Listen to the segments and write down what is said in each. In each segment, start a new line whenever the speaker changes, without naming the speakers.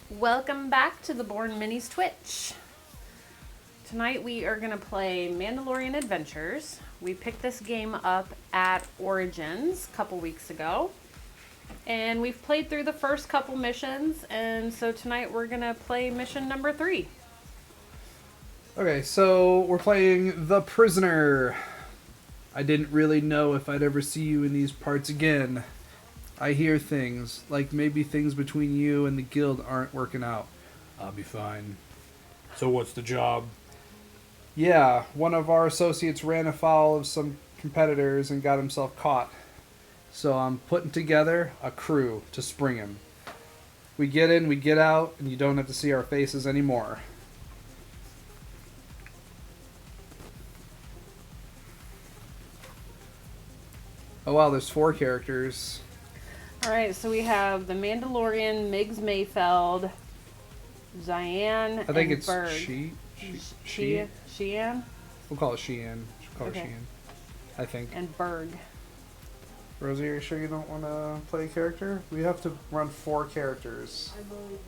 Welcome back to the Born Minis Twitch. Tonight we are going to play Mandalorian Adventures. We picked this game up at Origins a couple weeks ago. And we've played through the first couple missions, and so tonight we're going to play mission number 3.
Okay, so we're playing The Prisoner. I didn't really know if I'd ever see you in these parts again. I hear things, like maybe things between you and the guild aren't working out. I'll be fine.
So what's the job?
Yeah, one of our associates ran afoul of some competitors and got himself caught. So I'm putting together a crew to spring him. We get in, we get out, and you don't have to see our faces anymore. Oh wow, there's 4 characters.
Alright, so we have the Mandalorian, Miggs Mayfeld, Zyan,
I think
and
it's
Berg. Sheehan?
We'll call it Sheehan. She'll call
Okay.
it Sheehan. I think.
And Berg.
Rosie, are you sure you don't want to play a character? We have to run 4 characters.
I believe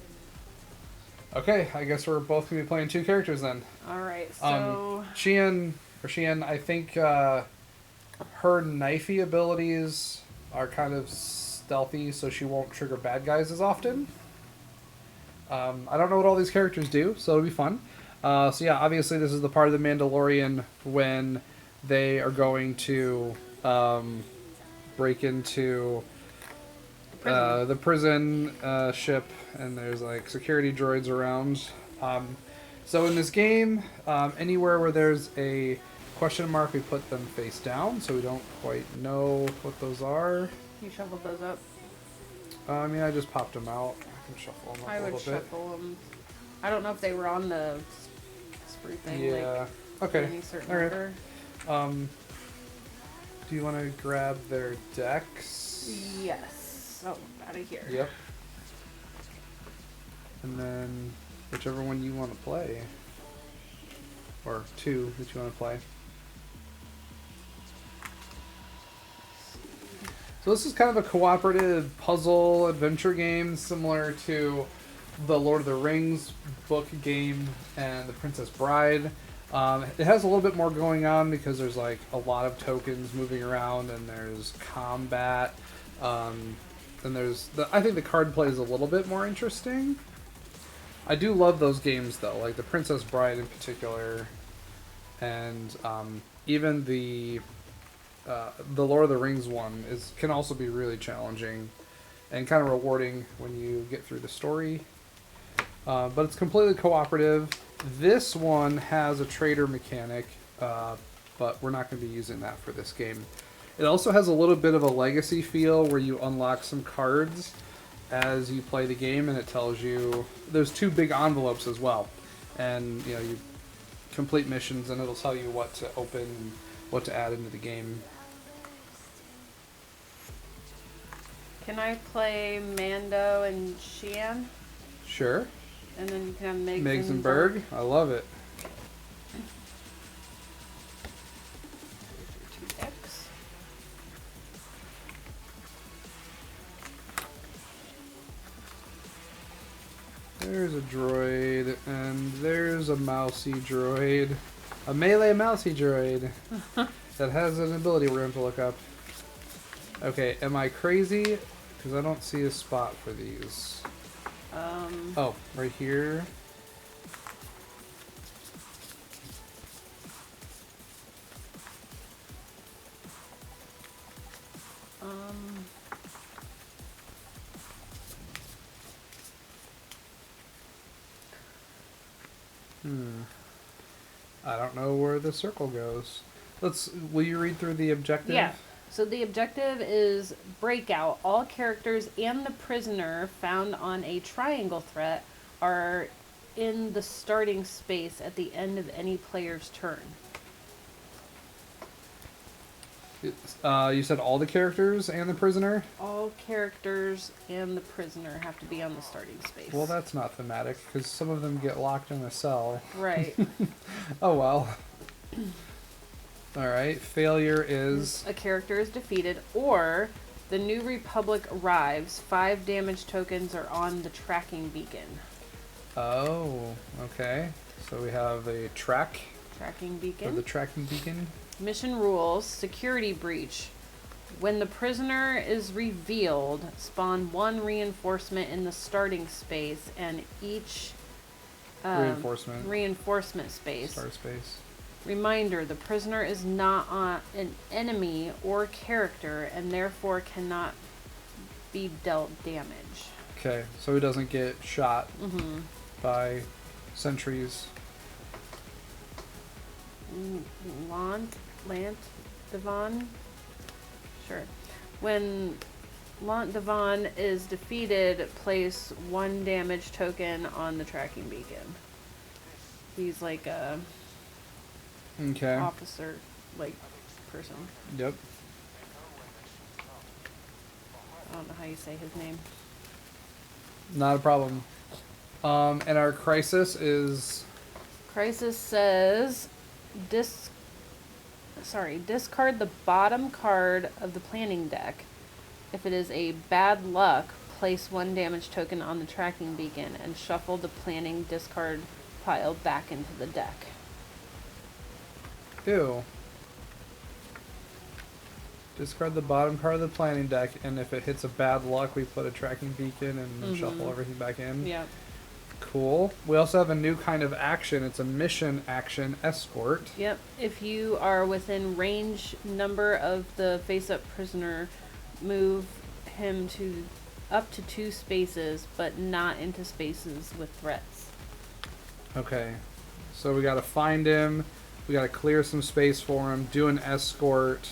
Okay, I guess we're both going to be playing 2 characters then.
Alright, so...
Sheehan, I think her knifey abilities are kind of stealthy, so she won't trigger bad guys as often. I don't know what all these characters do, so it'll be fun. So yeah, obviously this is the part of the Mandalorian when they are going to break into the prison ship, and there's like security droids around. So in this game, anywhere where there's a question mark, we put them face down, so we don't quite know what those are.
You shuffled those up.
I mean, I just popped them out. I can shuffle them up
I
a
would
little bit.
shuffle them. I don't know if they were on the sprue thing.
Yeah.
Like,
Okay.
Any certain
All right.
order.
Do you want to grab their decks?
Yes. Oh, out of here.
Yep. And then whichever one you want to play. Or 2 that you want to play. So this is kind of a cooperative puzzle adventure game similar to the Lord of the Rings book game and the Princess Bride. It has a little bit more going on because there's like a lot of tokens moving around, and there's combat. And I think the card play is a little bit more interesting. I do love those games though, like the Princess Bride in particular, and even the Lord of the Rings one can also be really challenging and kind of rewarding when you get through the story. But it's completely cooperative. This one has a trader mechanic, but we're not going to be using that for this game. It also has a little bit of a legacy feel where you unlock some cards as you play the game, and it tells you there's 2 big envelopes as well, and you complete missions, and it'll tell you what to open, what to add into the game.
Can I play Mando and Sheehan?
Sure.
And then you can have Miggs,
Miggs and Berg. I love it.
Here's your 2 decks.
There's a droid, and there's a mousy droid. A melee mousy droid that has an ability we're going to look up. Okay, am I crazy? Because I don't see a spot for these. Oh, right here. I don't know where the circle goes. Will you read through the objective?
Yeah. So the objective is breakout. All characters and the prisoner found on a triangle threat are in the starting space at the end of any player's turn.
You said all the characters and the prisoner?
All characters and the prisoner have to be on the starting space.
Well, that's not thematic, because some of them get locked in a cell.
Right.
Oh, well. Alright, failure is...
A character is defeated, or The New Republic arrives. 5 damage tokens are on the tracking beacon.
Oh, okay. So we have a tracking
beacon.
For the tracking beacon.
Mission rules. Security breach. When the prisoner is revealed, spawn 1 reinforcement in the starting space and each reinforcement space.
Start space.
Reminder, the prisoner is not an enemy or character and therefore cannot be dealt damage.
Okay, so he doesn't get shot by sentries.
Devon? Sure. When Devon is defeated, place 1 damage token on the tracking beacon. He's like a officer, like, person.
Yep.
I don't know how you say his name.
Not a problem. And our crisis is...
Crisis says... discard the bottom card of the planning deck. If it is a bad luck, place 1 damage token on the tracking beacon and shuffle the planning discard pile back into the deck.
Ew. Discard the bottom card of the planning deck, and if it hits a bad luck, we put a tracking beacon and shuffle everything back in.
Yeah.
Cool. We also have a new kind of action. It's a mission action escort.
Yep. If you are within range number of the face-up prisoner, move him to up to 2 spaces, but not into spaces with threats.
Okay. So we gotta find him. We gotta clear some space for him. Do an escort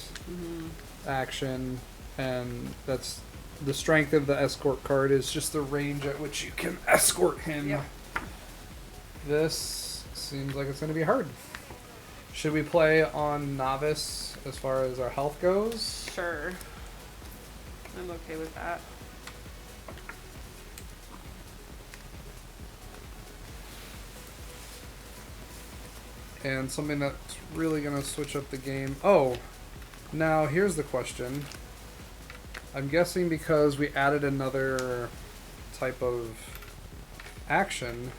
action, and that's the strength of the escort card is just the range at which you can escort him.
Yep.
This seems like it's going to be hard. Should we play on novice as far as our health goes?
Sure. I'm okay with that.
And something that's really going to switch up the game. Oh, now here's the question. I'm guessing because we added another type of action,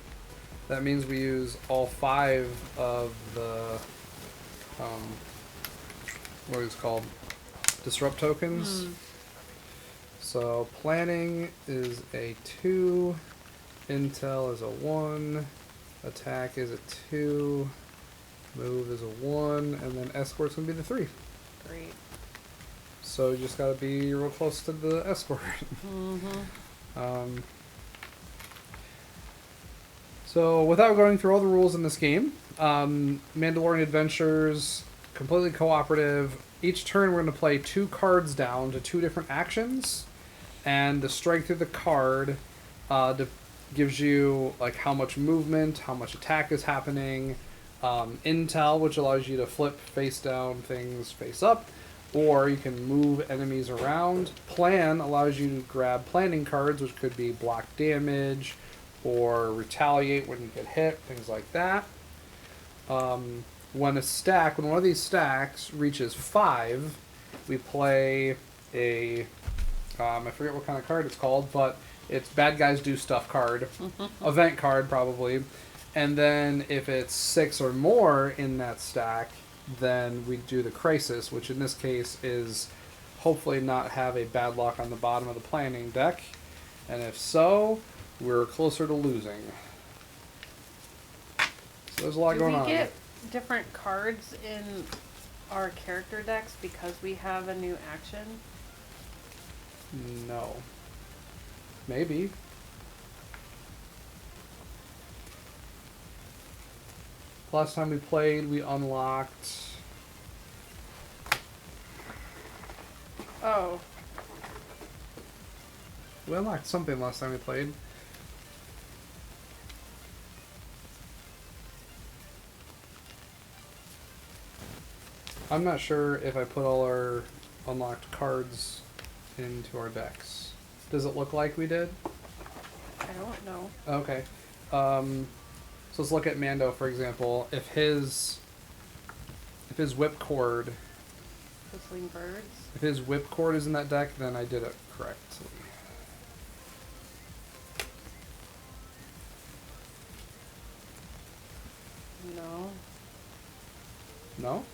that means we use all 5 of the, what is it called? Disrupt tokens. So planning is a 2, intel is a 1, attack is a 2, move is a 1, and then escort's going to be the 3.
Great.
So you just gotta be real close to the escort. So without going through all the rules in this game, Mandalorian Adventures, completely cooperative. Each turn we're going to play 2 cards down to 2 different actions, and the strength of the card gives you like how much movement, how much attack is happening, intel, which allows you to flip face down things face up, or you can move enemies around. Plan allows you to grab planning cards, which could be block damage or retaliate when you get hit, things like that. When one of these stacks reaches 5, we play a, I forget what kind of card it's called, but it's bad guys do stuff card, event card probably. And then if it's 6 or more in that stack, then we do the crisis, which in this case is hopefully not have a bad luck on the bottom of the planning deck. And if so, we're closer to losing. So there's a lot going on.
Do we get different cards in our character decks because we have a new action?
No. Maybe. Last time we played, we unlocked...
Oh.
We unlocked something last time we played. I'm not sure if I put all our unlocked cards into our decks. Does it look like we did?
I don't know.
Okay. So let's look at Mando, for example. If his whipcord
Whistling birds.
If his whipcord is in that deck, then I did it correctly.
No.
No?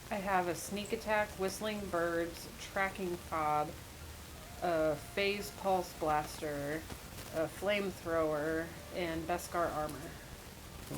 I have a sneak attack, whistling birds, tracking fob, a phase pulse blaster, a flamethrower, and Beskar armor.
Oh.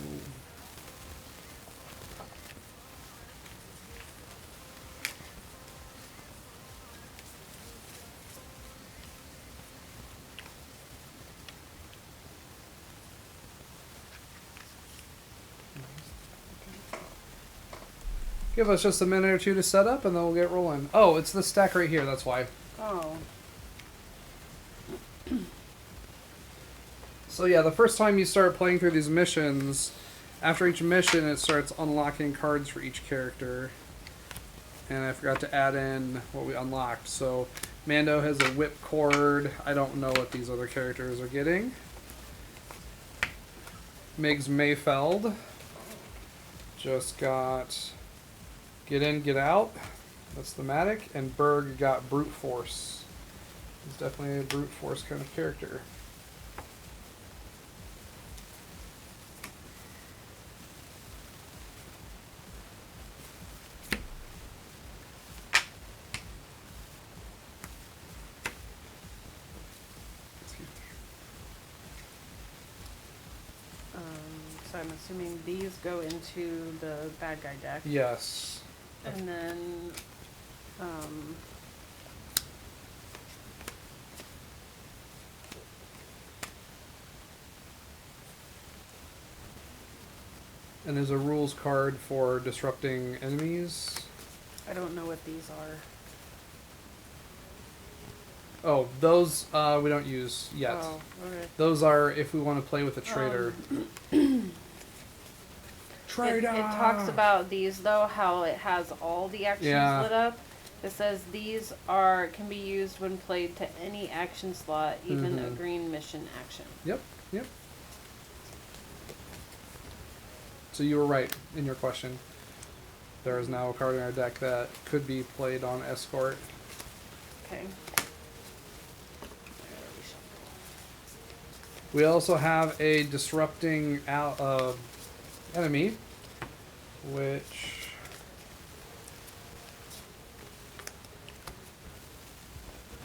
Give us just a minute or two to set up, and then we'll get rolling. Oh, it's this stack right here, that's why.
Oh.
So yeah, the first time you start playing through these missions, after each mission it starts unlocking cards for each character. And I forgot to add in what we unlocked. So Mando has a whipcord. I don't know what these other characters are getting. Migs Mayfeld just got Get In, Get Out. That's thematic. And Berg got Brute Force. He's definitely a brute force kind of character.
So I'm assuming these go into the bad guy deck.
Yes.
And then,
And there's a rules card for disrupting enemies.
I don't know what these are.
Oh, those we don't use yet.
Oh, okay.
Those are if we want to play with a traitor.
It talks about these though, how it has all the actions lit up. It says these can be used when played to any action slot, even a green mission action.
Yep. So you were right in your question. There is now a card in our deck that could be played on escort.
Okay.
We also have a disrupting enemy, which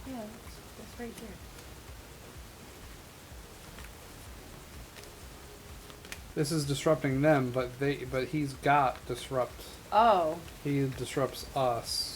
Yeah, that's right there.
this is disrupting them, but he's got disrupt.
Oh.
He disrupts us.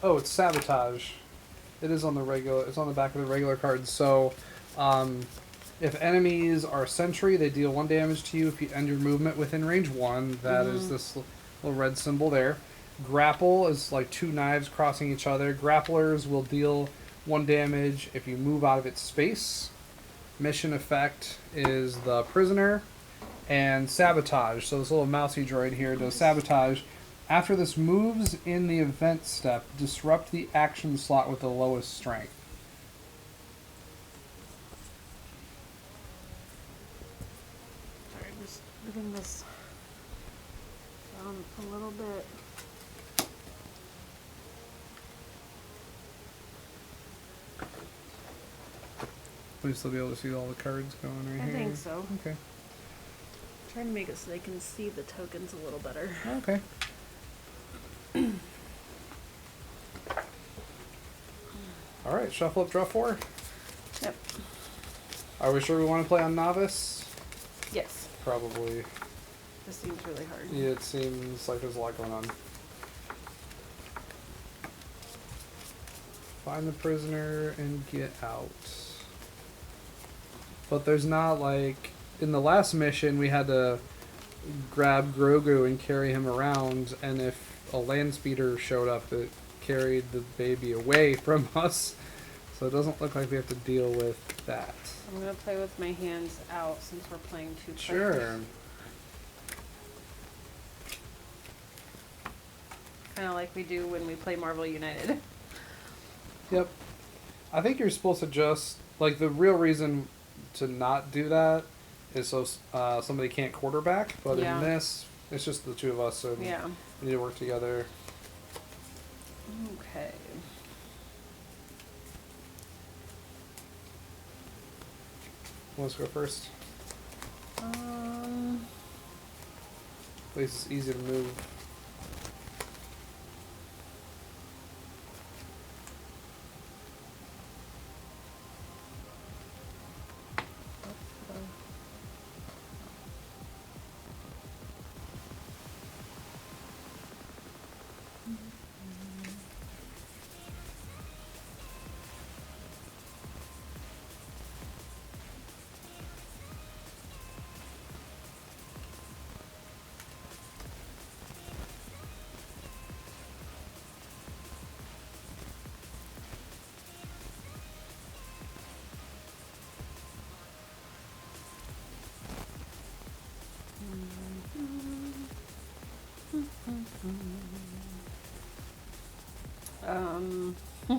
Oh, it's sabotage. It is on the regular. It's on the back of the regular cards. So, if enemies are sentry, they deal 1 damage to you. If you end your movement within range 1, that is this little red symbol there. Grapple is like 2 knives crossing each other. Grapplers will deal 1 damage if you move out of its space. Mission effect is the prisoner, and sabotage. So this little mousy droid here does sabotage. After this moves in the event step, disrupt the action slot with the lowest strength.
Sorry, I'm just moving this down a little bit.
Will you still be able to see all the cards going right here?
I think so.
Okay.
Trying to make it so they can see the tokens a little better.
Okay. All right, shuffle up, draw 4.
Yep.
Are we sure we want to play on novice?
Yes.
Probably.
This seems really hard.
Yeah, it seems like there's a lot going on. Find the prisoner and get out. But there's not like in the last mission we had to grab Grogu and carry him around, and if a land speeder showed up that carried the baby away from us. So it doesn't look like we have to deal with that.
I'm going to play with my hands out since we're playing 2 players.
Sure.
Kind of like we do when we play Marvel United.
Yep. I think you're supposed to just, like, the real reason to not do that is so somebody can't quarterback. But
Yeah.
in this, it's just the two of us, so
Yeah.
we need to work together.
Okay.
Who wants to go first? At least it's easy to move.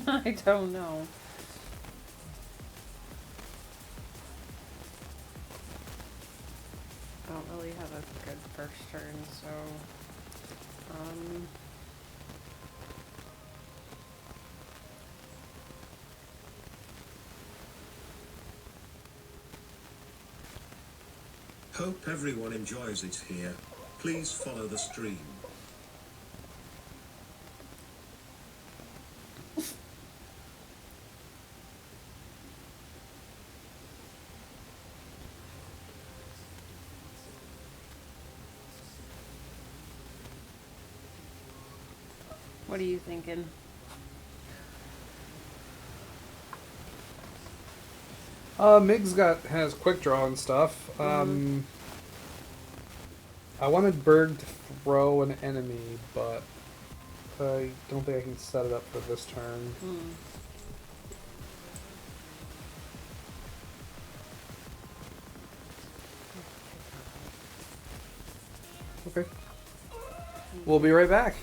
I don't know. I don't really have a good first turn, so
Hope everyone enjoys it here. Please follow the stream.
what are you thinking?
Mig's has quick draw and stuff. I wanted Berg to throw an enemy, but I don't think I can set it up for this turn. Okay. We'll be right back.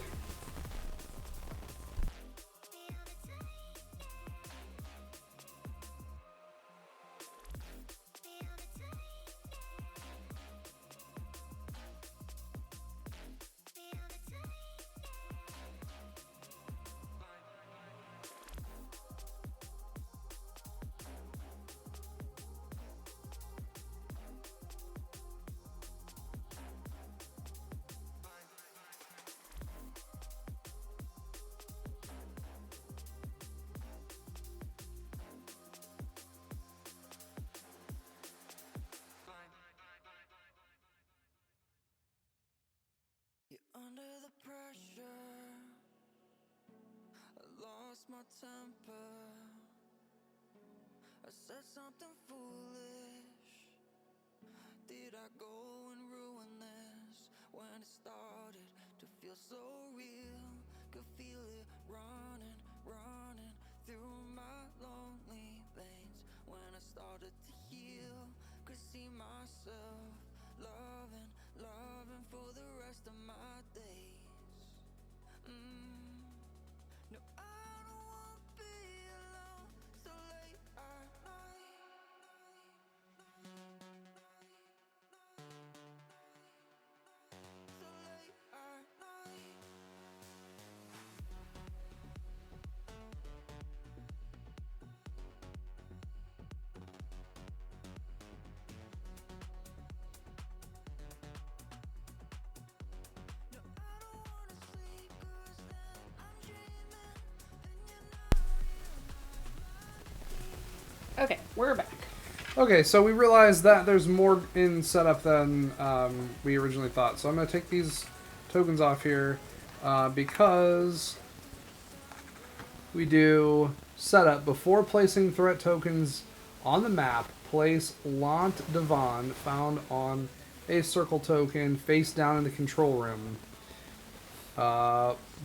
Under the pressure, I lost my temper. I said something foolish. Did I go and ruin this? When it started to feel so real, could feel it running, running through my lonely veins. When I started to heal, could see myself loving, loving for the rest of my days. No, I don't wanna be alone so late at night. So late at night.
Okay, we're back.
Okay, so we realized that there's more in setup than we originally thought. So I'm going to take these tokens off here because we do setup. Before placing threat tokens on the map, place Lant Devon found on a circle token face down in the control room.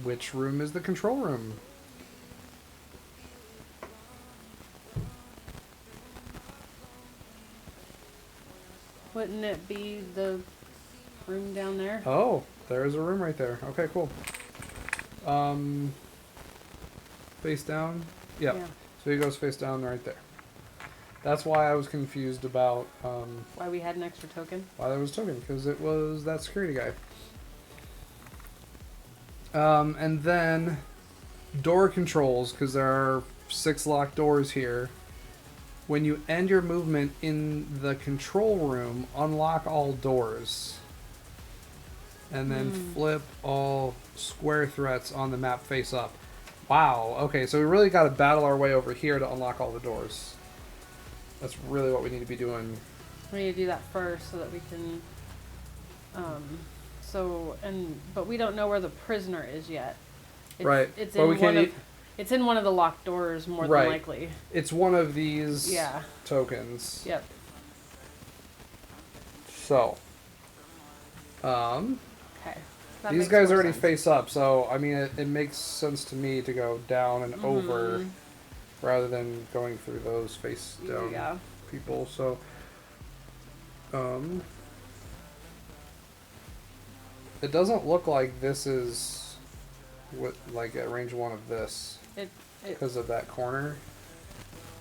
Which room is the control room?
Wouldn't it be the room down there?
Oh, there's a room right there. Okay, cool. Face down? Yep.
Yeah.
So he goes face down right there. That's why I was confused about
Why we had an extra token?
why there was a token, because it was that security guy. And then door controls, because there are 6 locked doors here. When you end your movement in the control room, unlock all doors. And then flip all square threats on the map face up. Wow, okay, so we really got to battle our way over here to unlock all the doors. That's really what we need to be doing.
We need to do that first so that we can. But we don't know where the prisoner is yet.
Right.
It's
But
in
we can't
one of. It's in one of the locked doors, more
Right.
than likely.
It's one of these
Yeah.
tokens.
Yep.
So,
Okay. That
these
makes
guys
more
already
sense.
face up, so I mean it makes sense to me to go down and over rather than going through those face down
Yeah.
people. So, it doesn't look like this is what like at range 1 of this
It.
because of that corner.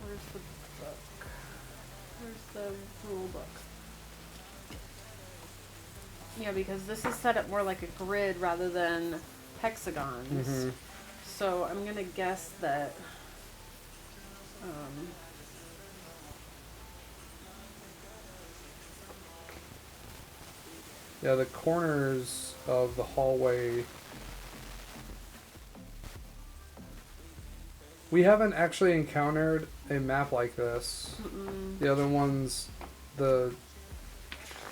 Where's the book? Where's the rule book? Yeah, because this is set up more like a grid rather than hexagons.
Mhm.
So I'm gonna guess that.
Yeah, the corners of the hallway. We haven't actually encountered a map like this. The other ones, the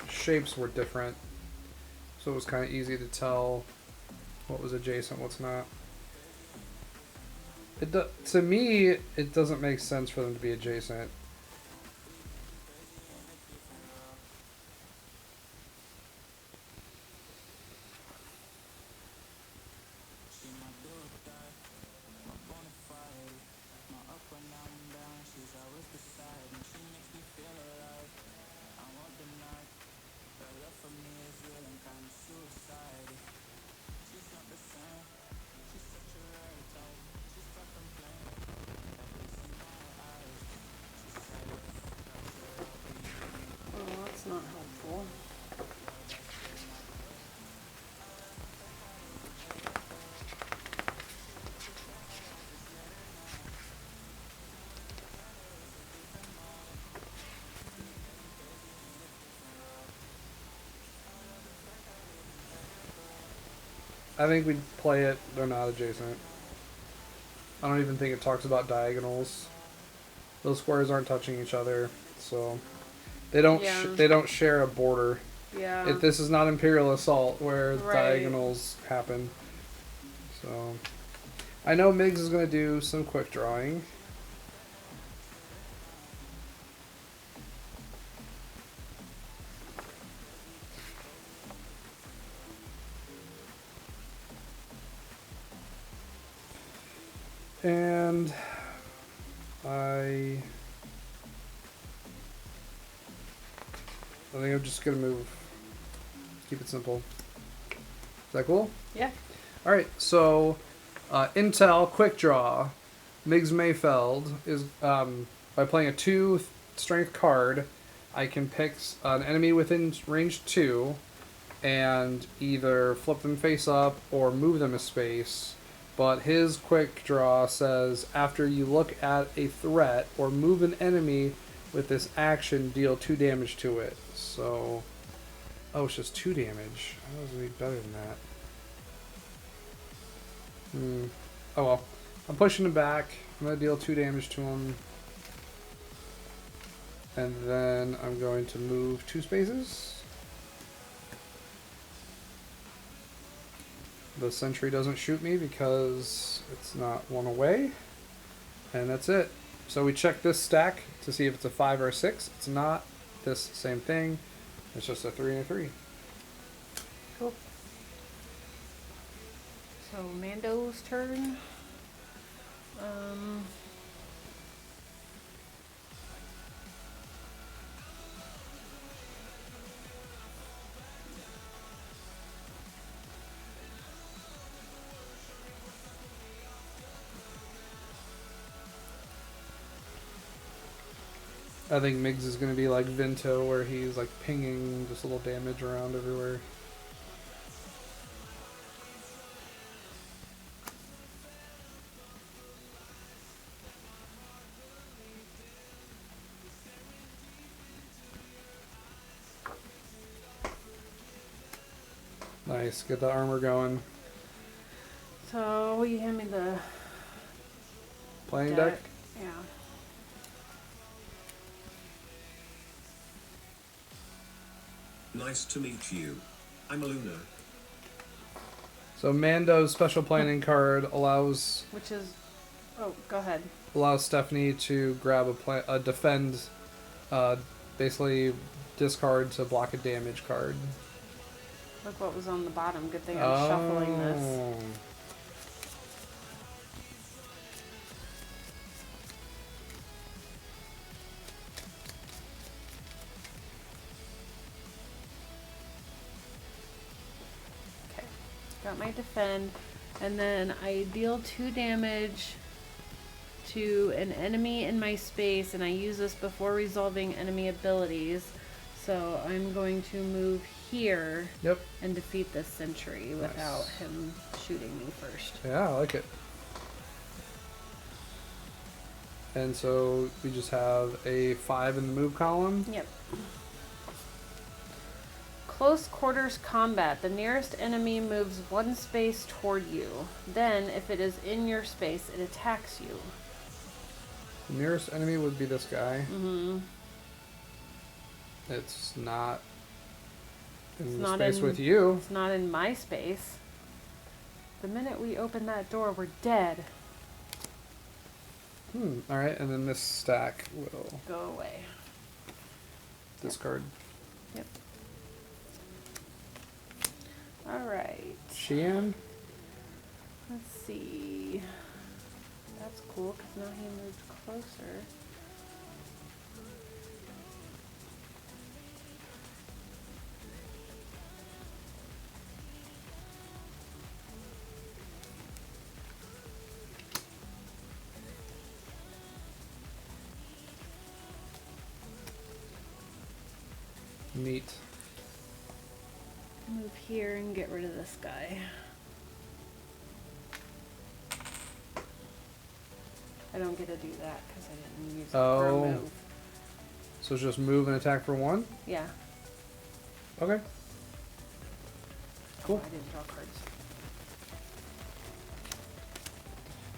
shapes were different, so it was kind of easy to tell what was adjacent, what's not. To me, it doesn't make sense for them to be adjacent.
Oh, that's not helpful.
I think we'd play it. They're not adjacent. I don't even think it talks about diagonals. Those squares aren't touching each other, so they don't.
Yeah.
They don't share a border.
Yeah.
This is not Imperial Assault where
Right.
diagonals happen. So I know Miggs is going to do some quick drawing. And I think I'm just going to move. Keep it simple. Is that cool?
Yeah.
All right, so Intel Quick Draw, Miggs Mayfeld is by playing a 2 strength card, I can pick an enemy within range 2 and either flip them face up or move them a space. But his Quick Draw says after you look at a threat or move an enemy with this action, deal 2 damage to it. So, oh, it's just 2 damage. I was gonna be better than that. Oh well. I'm pushing him back. I'm going to deal 2 damage to him. And then I'm going to move 2 spaces. The sentry doesn't shoot me because it's not 1 away. And that's it. So we check this stack to see if it's a 5 or a 6. It's not. This same thing. It's just a 3 and a 3.
Cool. So Mando's turn.
I think Miggs is going to be like Vinto, where he's like pinging just a little damage around everywhere. Nice, get the armor going.
So you hand me the
Playing deck?
Yeah.
Nice to meet you. I'm Luna.
So Mando's special planning card allows
Which is, oh, go ahead.
Stephanie to grab a defend, basically discard to block a damage card.
Look what was on the bottom. Good thing I'm shuffling this. Okay, got my defend, and then I deal 2 damage to an enemy in my space, and I use this before resolving enemy abilities. So I'm going to move here
Yep.
and defeat this sentry without him shooting me first.
Yeah, I like it. And so we just have a 5 in the move column.
Yep. Close quarters combat. The nearest enemy moves 1 space toward you. Then, if it is in your space, it attacks you.
The nearest enemy would be this guy.
Mm-hmm.
It's not in
It's
the
not
space
in-
with you.
It's not in my space. The minute we open that door, we're dead.
Alright, and then this stack will
Go away.
discard.
Yep. Alright.
Sheehan?
Let's see. That's cool, because now he moved closer.
Neat.
Move here and get rid of this guy. I don't get to do that because I didn't use it for a
Oh.
move.
So it's just move and attack for 1?
Yeah.
Okay. Cool.
Oh, I didn't draw cards.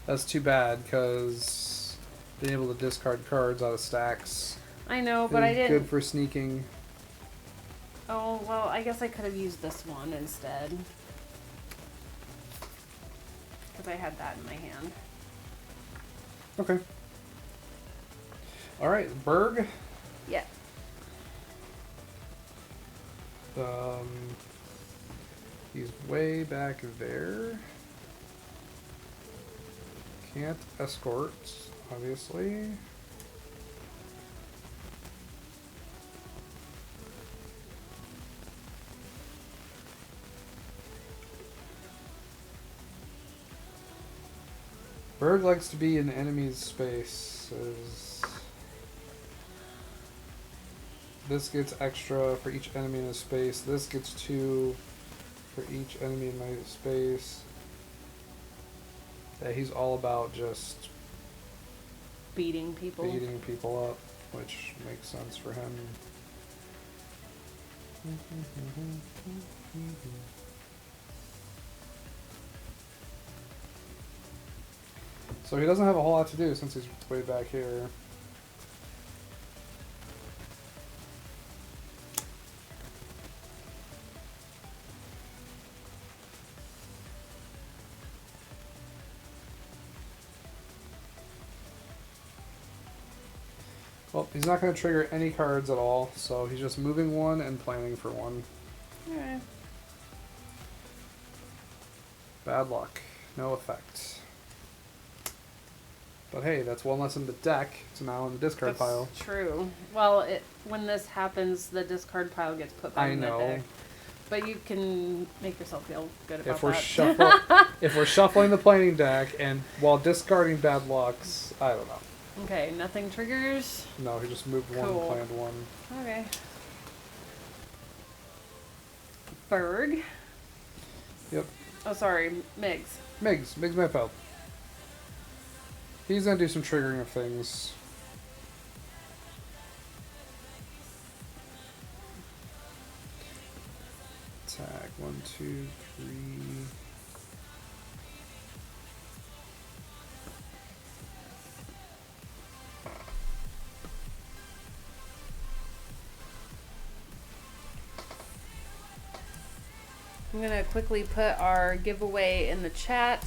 That's too bad, because being able to discard cards out of stacks
I know, but I
is
didn't.
good for sneaking.
Oh, well, I guess I could have used this one instead. Because I had that in my hand.
Okay. Alright, Berg.
Yeah.
He's way back there. Can't escort, obviously. Berg likes to be in the enemy's space. This gets extra for each enemy in his space. This gets 2 for each enemy in my space. Yeah, he's all about just
Beating people.
beating people up, which makes sense for him. So he doesn't have a whole lot to do since he's way back here. Well, he's not going to trigger any cards at all, so he's just moving 1 and planning for 1.
Alright.
Bad luck. No effect. But hey, that's one less in the deck. It's now in the discard
That's
pile.
true. Well, when this happens, the discard pile gets put back
I
in the
know.
deck. But you can make yourself feel good about
If we're
that.
if we're shuffling the planning deck and while discarding bad lucks, I don't know.
Okay, nothing triggers.
No, he just moved one,
Cool.
planned one.
Okay. Berg.
Yep.
Oh, sorry, Migs.
Migs Mayfeld. He's gonna do some triggering of things. Attack 1, 2, 3.
I'm gonna quickly put our giveaway in the chat.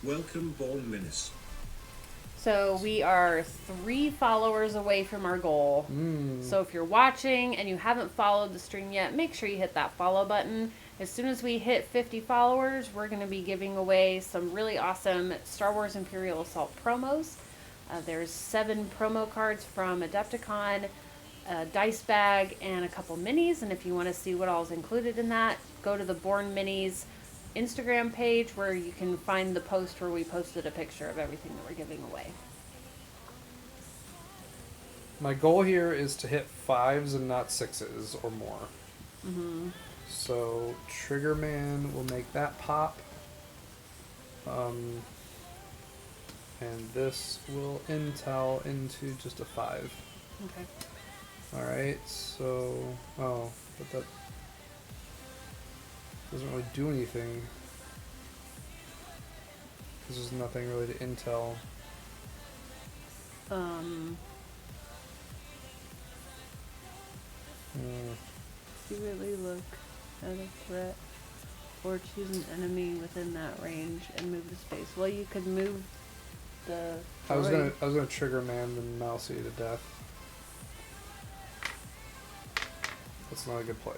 Welcome, Born Minis.
So we are 3 followers away from our goal. So if you're watching and you haven't followed the stream yet, make sure you hit that follow button. As soon as we hit 50 followers, we're going to be giving away some really awesome Star Wars Imperial Assault promos. There's 7 promo cards from Adepticon, a dice bag, and a couple minis. And if you want to see what all is included in that, go to the Born Minis Instagram page where you can find the post where we posted a picture of everything that we're giving away.
My goal here is to hit 5s and not 6s or more. So Trigger Man will make that pop. And this will intel into just a 5.
Okay.
Alright, so... Oh, but that doesn't really do anything. Because there's nothing really to intel.
Secretly look at a threat or choose an enemy within that range and move the space. Well, you could move the
I was
droid.
gonna Trigger Man the Mousy to death. That's not a good play.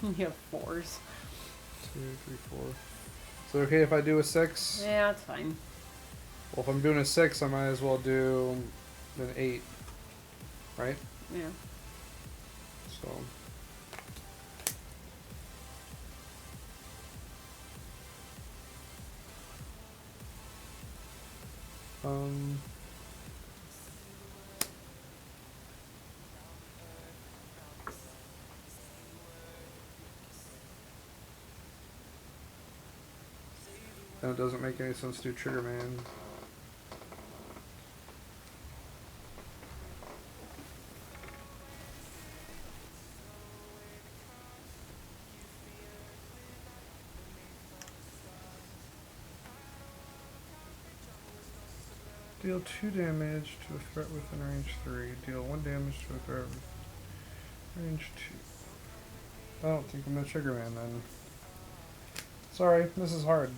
You have 4s.
2, 3, 4. Is it okay if I do a 6?
Yeah, that's fine.
Well, if I'm doing a 6, I might as well do an 8. Right?
Yeah.
So. And it doesn't make any sense to do Trigger Man. Deal 2 damage to a threat within range 3. Deal 1 damage to a threat within range 2. I don't think I'm gonna Trigger Man then. Sorry, this is hard.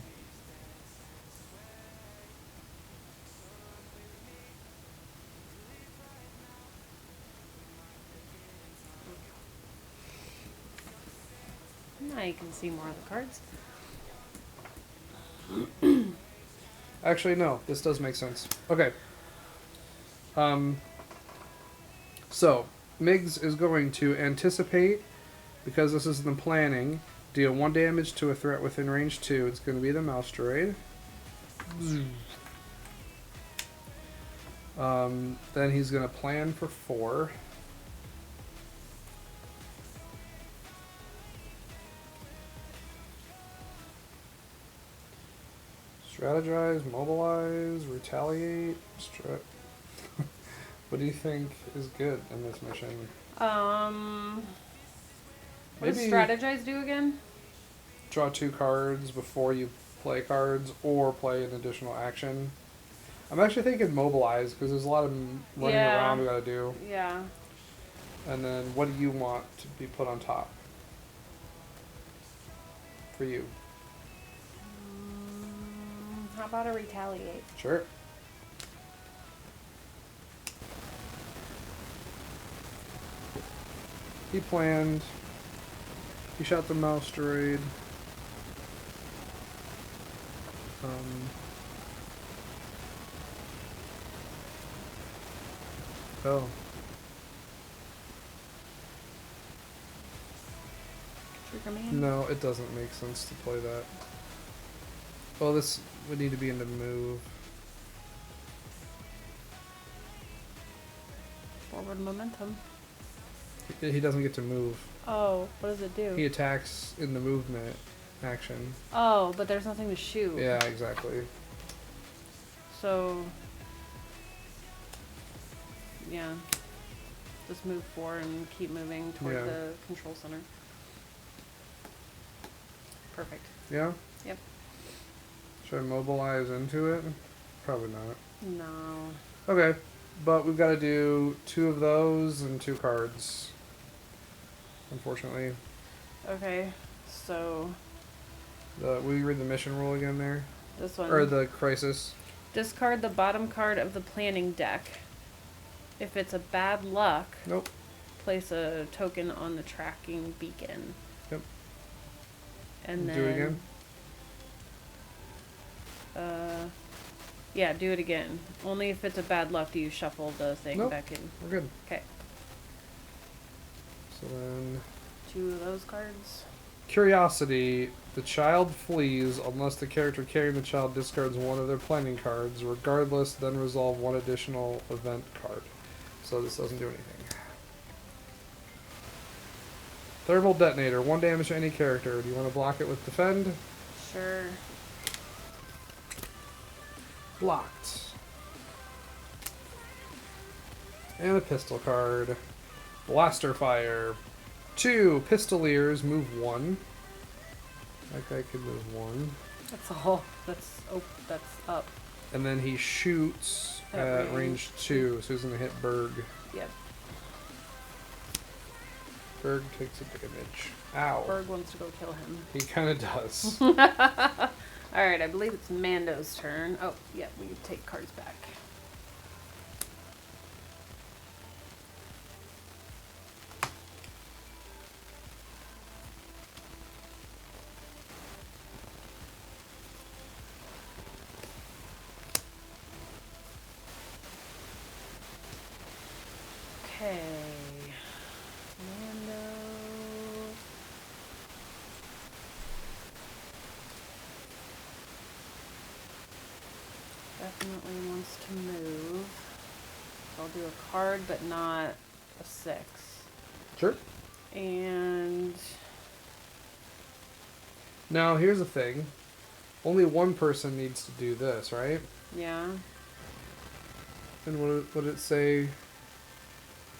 Now you can see more of the cards.
Actually, no. This does make sense. Okay. So, Migs is going to anticipate, because this is the planning, deal 1 damage to a threat within range 2. It's going to be the mouse droid. Then he's going to plan for 4. Strategize, mobilize, retaliate. What do you think is good in this mission?
What does
Maybe
strategize do again?
draw 2 cards before you play cards, or play an additional action. I'm actually thinking mobilize, because there's a lot of running around we gotta do.
Yeah.
And then what do you want to be put on top? For you.
How about a retaliate?
Sure. He planned. He shot the mouse droid. Oh.
Trigger man.
No, it doesn't make sense to play that. Well, this would need to be into move.
Forward momentum.
He doesn't get to move.
Oh, what does it do?
He attacks in the movement action.
Oh, but there's nothing to shoot.
Yeah, exactly.
So, yeah. Just move forward and keep moving toward
Yeah.
the control center. Perfect.
Yeah?
Yep.
Should I mobilize into it? Probably not.
No.
Okay, but we've got to do 2 of those and 2 cards. Unfortunately.
Okay, so
Will you read the mission rule again there?
this one.
Or the crisis?
Discard the bottom card of the planning deck. If it's a bad luck,
Nope.
place a token on the tracking beacon.
Yep.
And then
Do it again?
Yeah, do it again. Only if it's a bad luck do you shuffle the thing
Nope.
back in.
We're good.
Okay.
So then...
2 of those cards.
Curiosity. The child flees unless the character carrying the child discards one of their planning cards. Regardless, then resolve 1 additional event card. So this doesn't do anything. Thermal detonator. 1 damage to any character. Do you want to block it with defend?
Sure.
Blocked. And a pistol card. Blaster fire. 2 pistoliers. Move 1. That guy could move 1.
That's all. That's up.
And then he shoots
At
at
range.
range 2, so he's going to hit Berg.
Yep.
Berg takes a damage. Ow.
Berg wants to go kill him.
He kind of does.
Alright, I believe it's Mando's turn. Oh, yeah, we can take cards back. Okay. Mando. Definitely wants to move. I'll do a card, but not a 6.
Sure.
And
Now, here's the thing. Only one person needs to do this, right?
yeah.
And what did it say?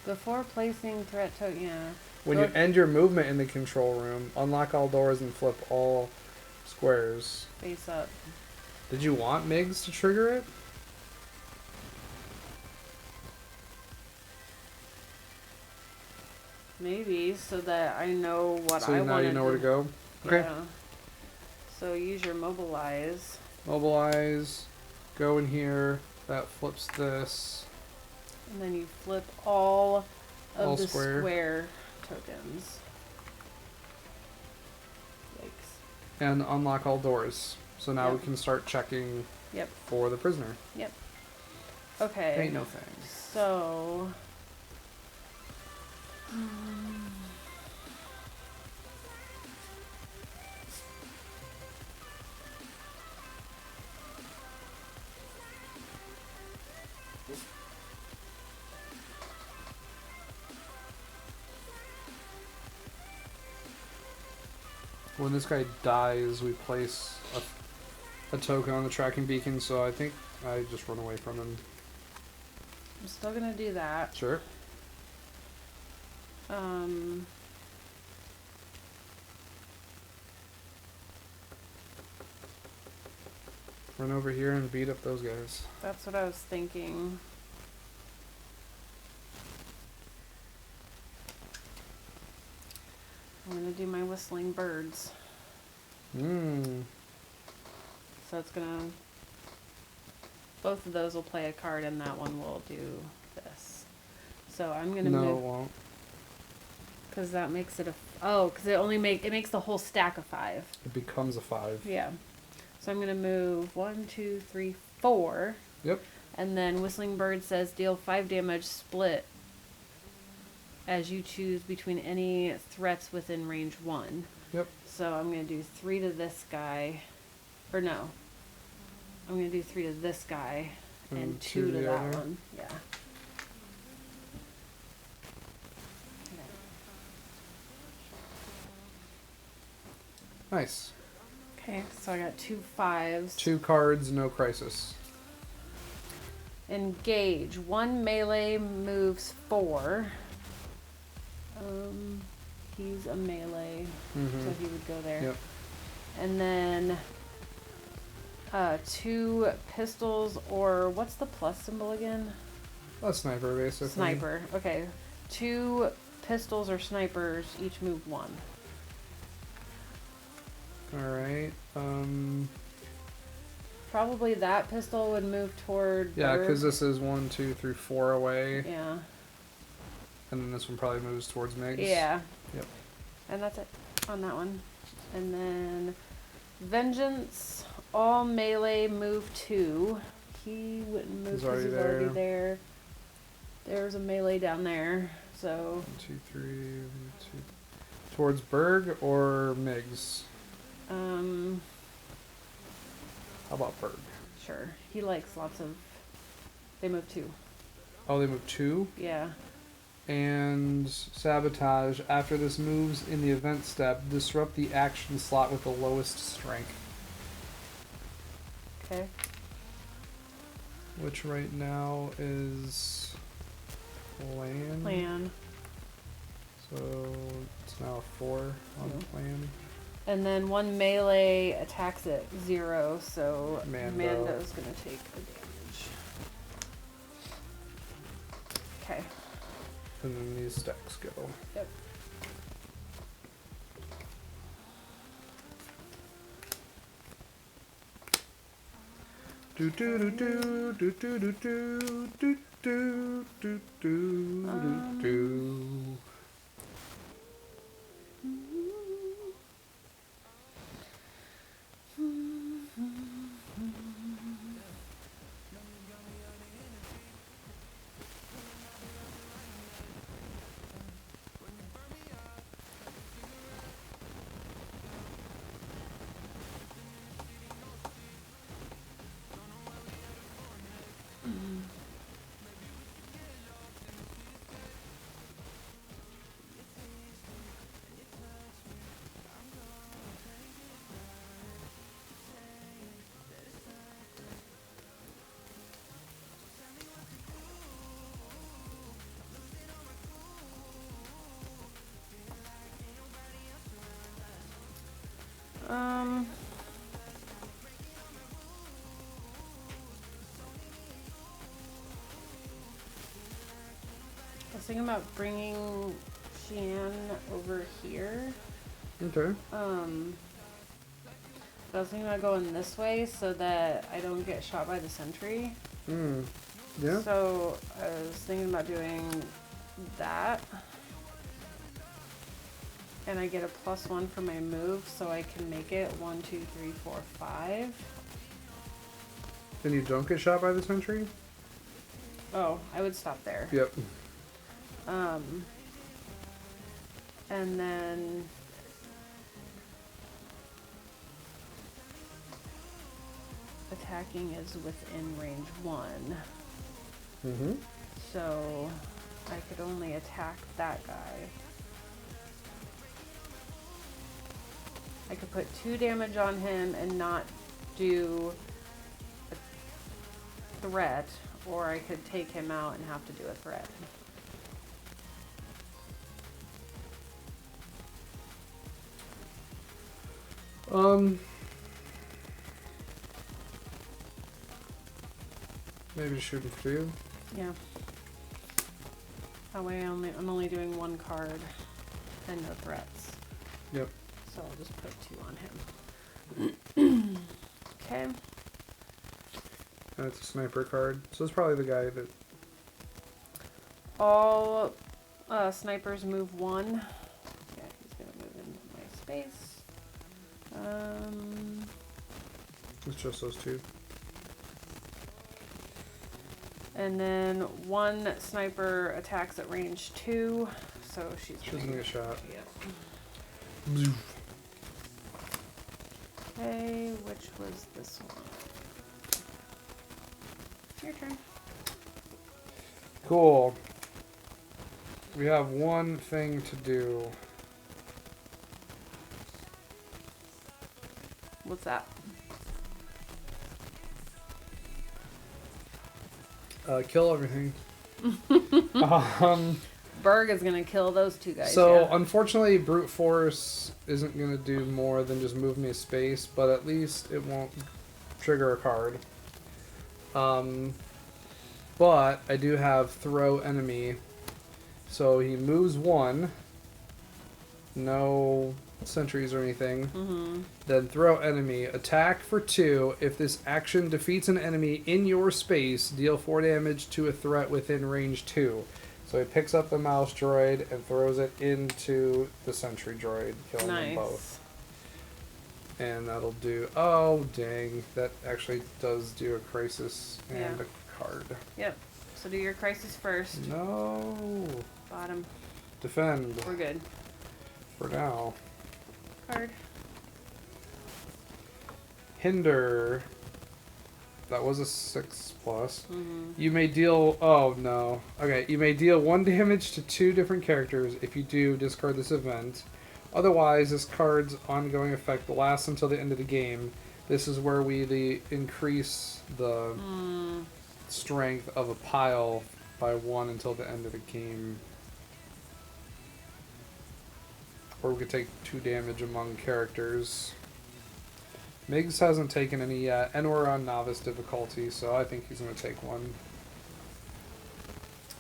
Before placing threat token, yeah.
When
Go-
you end your movement in the control room, unlock all doors and flip all squares.
Face up.
Did you want MIGs to trigger it?
Maybe, so that I know what
So
I
now
want
you know where to go? Okay.
Yeah. So use your mobilize.
Mobilize. Go in here. That flips this.
And then you flip all of
All
the
square.
tokens. Yikes.
And unlock all doors. So now
Yep.
we can start checking
Yep.
for the prisoner.
Okay.
Ain't no thing.
So.
When this guy dies, we place a token on the tracking beacon, so I think I just run away from him.
I'm still gonna do that.
Sure. Run over here and beat up those guys.
That's what I was thinking. I'm gonna do my whistling birds.
Mmm.
So it's gonna. Both of those will play a card, and that one will do this. So I'm gonna
No, it
move.
won't.
Because that makes it a... Oh, because it makes the whole stack a 5.
It becomes a 5.
Yeah. So I'm going to move 1, 2, 3, 4.
Yep.
And then Whistling Bird says deal 5 damage split as you choose between any threats within range 1.
Yep.
So I'm going to do 3 to this guy. Or no. I'm going to do 3 to this guy and 2 to
the
that
other.
one. Yeah.
Nice.
Okay, so I got 2 5s.
2 cards, no crisis.
Engage. 1 melee moves 4. He's a melee, so he would go there.
Yep.
And then 2 pistols, or what's the plus symbol again?
A sniper, basically.
Sniper. Okay. 2 pistols or snipers each move 1.
Alright.
Probably that pistol would move toward.
Yeah,
Berg.
because this is 1, 2, 3, 4 away.
Yeah.
And then this one probably moves towards Migs.
Yeah.
Yep.
And that's it on that one. And then Vengeance, all melee move 2. He wouldn't move
He's
because
already
he's
there.
already there. There's a melee down there, so
1, 2, 3, 2. Towards Berg or Migs? How about Berg?
sure. He likes lots of. They move 2.
Oh, they move 2?
Yeah.
And sabotage. After this moves in the event step, disrupt the action slot with the lowest strength.
Okay.
Which right now is plan.
Plan.
So it's now a 4 on
Yeah.
plan.
And then 1 melee attacks at 0, so
Mando.
Mando's gonna take the damage. Okay.
And then these stacks go.
Yep.
Do do do do do do do do do do do do do.
I was thinking about bringing Xian over here.
Okay.
But I was thinking about going this way so that I don't get shot by the sentry.
Yeah.
So I was thinking about doing that. And I get a +1 for my move, so I can make it 1, 2, 3, 4, 5.
Then you don't get shot by the sentry?
Oh, I would stop there.
Yep.
And then attacking is within range 1.
Mm-hmm.
So I could only attack that guy. I could put 2 damage on him and not do a threat, or I could take him out and have to do a threat.
Maybe just shoot him for 2.
Yeah. That way I'm only doing 1 card and no threats.
Yep.
So I'll just put 2 on him. Okay.
And it's a sniper card. So it's probably the guy that...
All snipers move 1. space.
It's just those two.
And then one sniper attacks at range 2, so she's
She's gonna get shot.
Yep. Okay, which was this one? Your turn.
Cool. We have one thing to do.
What's that?
Kill everything.
Berg is gonna kill those two guys.
So,
yeah.
unfortunately, brute force isn't going to do more than just move me a space, but at least it won't trigger a card. But I do have throw enemy. So he moves 1. No sentries or anything.
Mm-hmm.
Then throw enemy. Attack for 2. If this action defeats an enemy in your space, deal 4 damage to a threat within range 2. So he picks up the mouse droid and throws it into the sentry droid, killing them both. And that'll do... Oh, dang. That actually does do a crisis and a card.
Yep. So do your crisis first.
No.
Bottom.
Defend.
We're good.
For now.
Card.
Hinder. That was a 6+.
Mm-hmm.
You may deal... Oh, no. Okay, you may deal 1 damage to 2 different characters. If you do, discard this event. Otherwise, this card's ongoing effect lasts until the end of the game. This is where we increase the strength of a pile by 1 until the end of the game. Or we could take 2 damage among characters. Miggs hasn't taken any yet, and we're on novice difficulty, so I think he's going to take 1.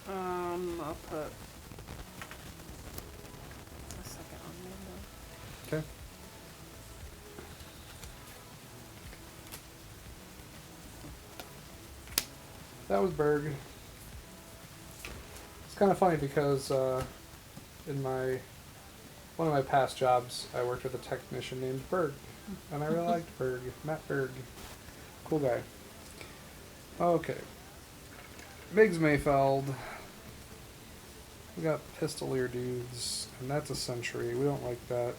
I'll put a second on Mando.
Okay. That was Berg. It's kind of funny because in one of my past jobs, I worked with a technician named Berg. And I really liked Berg. Matt Berg. Cool guy. Okay. Biggs Mayfeld. We got pistolier dudes. And that's a sentry. We don't like that.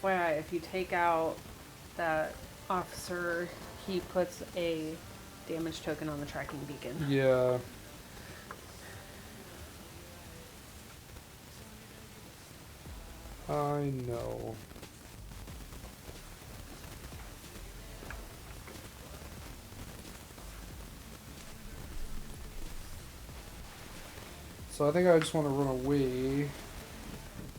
FYI, if you take out that officer, he puts a damage token on the tracking beacon.
Yeah. I know. So I think I just want to run away.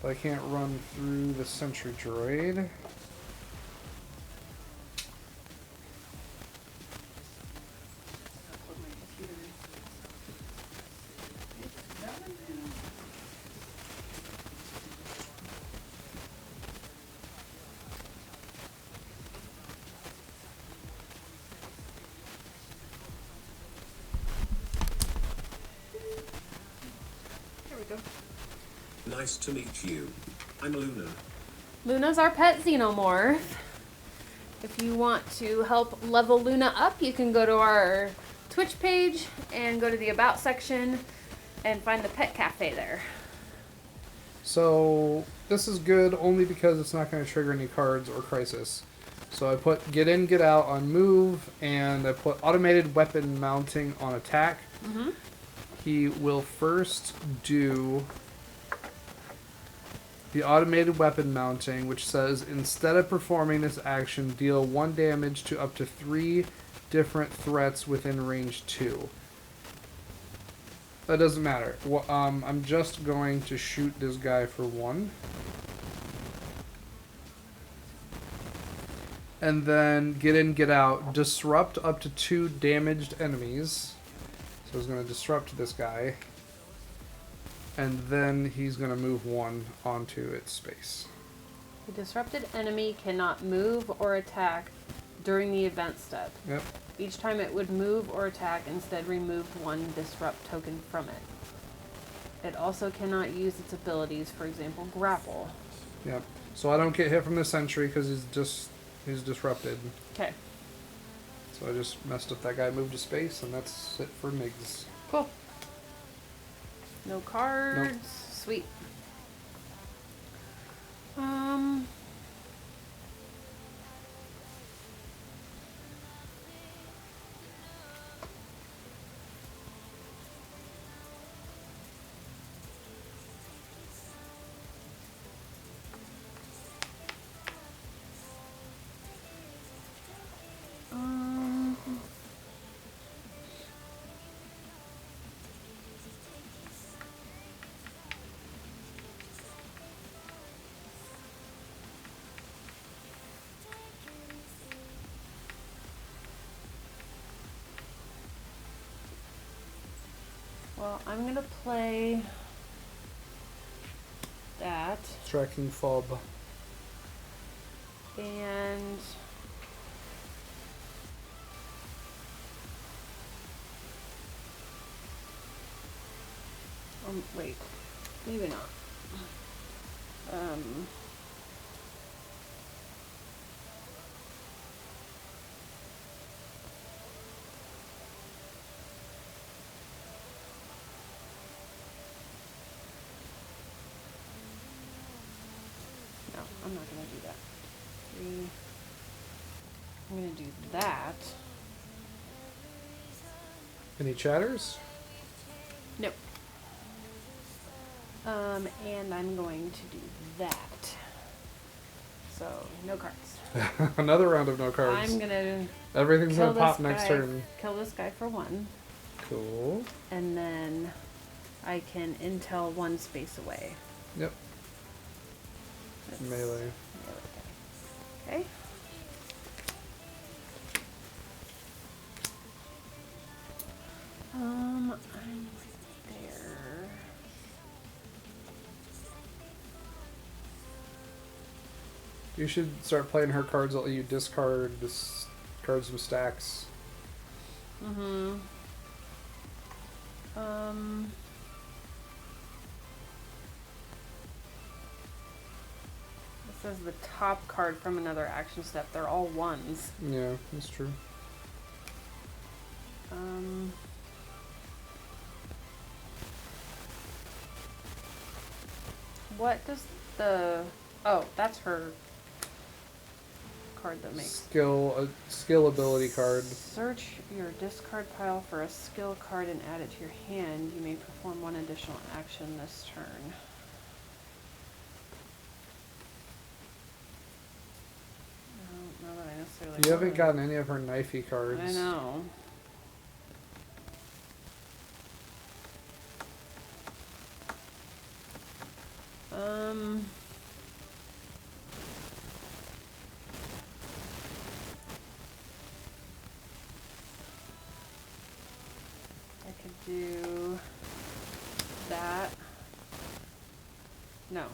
But I can't run through the sentry droid.
Nice to meet you. I'm Luna.
Luna's our pet xenomorph. If you want to help level Luna up, you can go to our Twitch page and go to the About section and find the Pet Cafe there.
So this is good only because it's not going to trigger any cards or crisis. So I put get in, get out on move, and I put automated weapon mounting on attack.
Mm-hmm.
He will first do the automated weapon mounting, which says instead of performing this action, deal 1 damage to up to 3 different threats within range 2. That doesn't matter. Well, I'm just going to shoot this guy for 1. And then get in, get out. Disrupt up to 2 damaged enemies. So he's going to disrupt this guy. And then he's going to move 1 onto its space.
The disrupted enemy cannot move or attack during the event step.
Yep.
Each time it would move or attack, instead remove one disrupt token from it. It also cannot use its abilities, for example, grapple.
Yep. So I don't get hit from the sentry because he's disrupted.
Okay,
So I just messed up that guy, moved to space, and that's it for MIGs.
cool. No cards. Sweet. Well, I'm gonna play that,
Tracking fob.
and wait, maybe not. No, I'm not gonna do that. I'm gonna do that.
Any chatters?
Nope. And I'm going to do that. So, no cards.
Another round of no cards.
I'm gonna
Everything's
kill
gonna pop
this
next
guy-
turn.
Kill this guy for one,
Cool.
and then I can intel one space away.
Yep.
That's
Melee.
Okay. I'm right there.
You should start playing her cards that let you discard cards some stacks.
Mm-hmm. This is the top card from another action step. They're all ones.
Yeah, that's true.
What does the... Oh, that's her card that makes...
Skill ability card.
Search your discard pile for a skill card and add it to your hand. You may perform one additional action this turn. I don't know that I necessarily...
You haven't
would.
gotten any of her knifey cards.
I know. I could do that. No,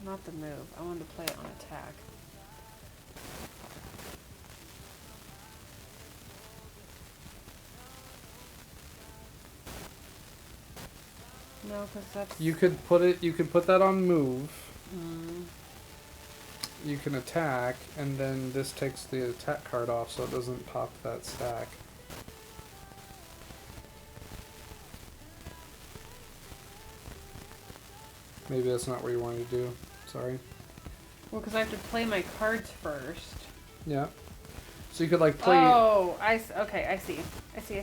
not the move. I wanted to play it on attack. No, because that's...
You could put that on move.
Mm.
You can attack, and then this takes the attack card off so it doesn't pop that stack. Maybe that's not what you wanted to do. Sorry.
Well, because I have to play my cards first.
Yeah. So you could like play...
Oh, okay, I see. I see.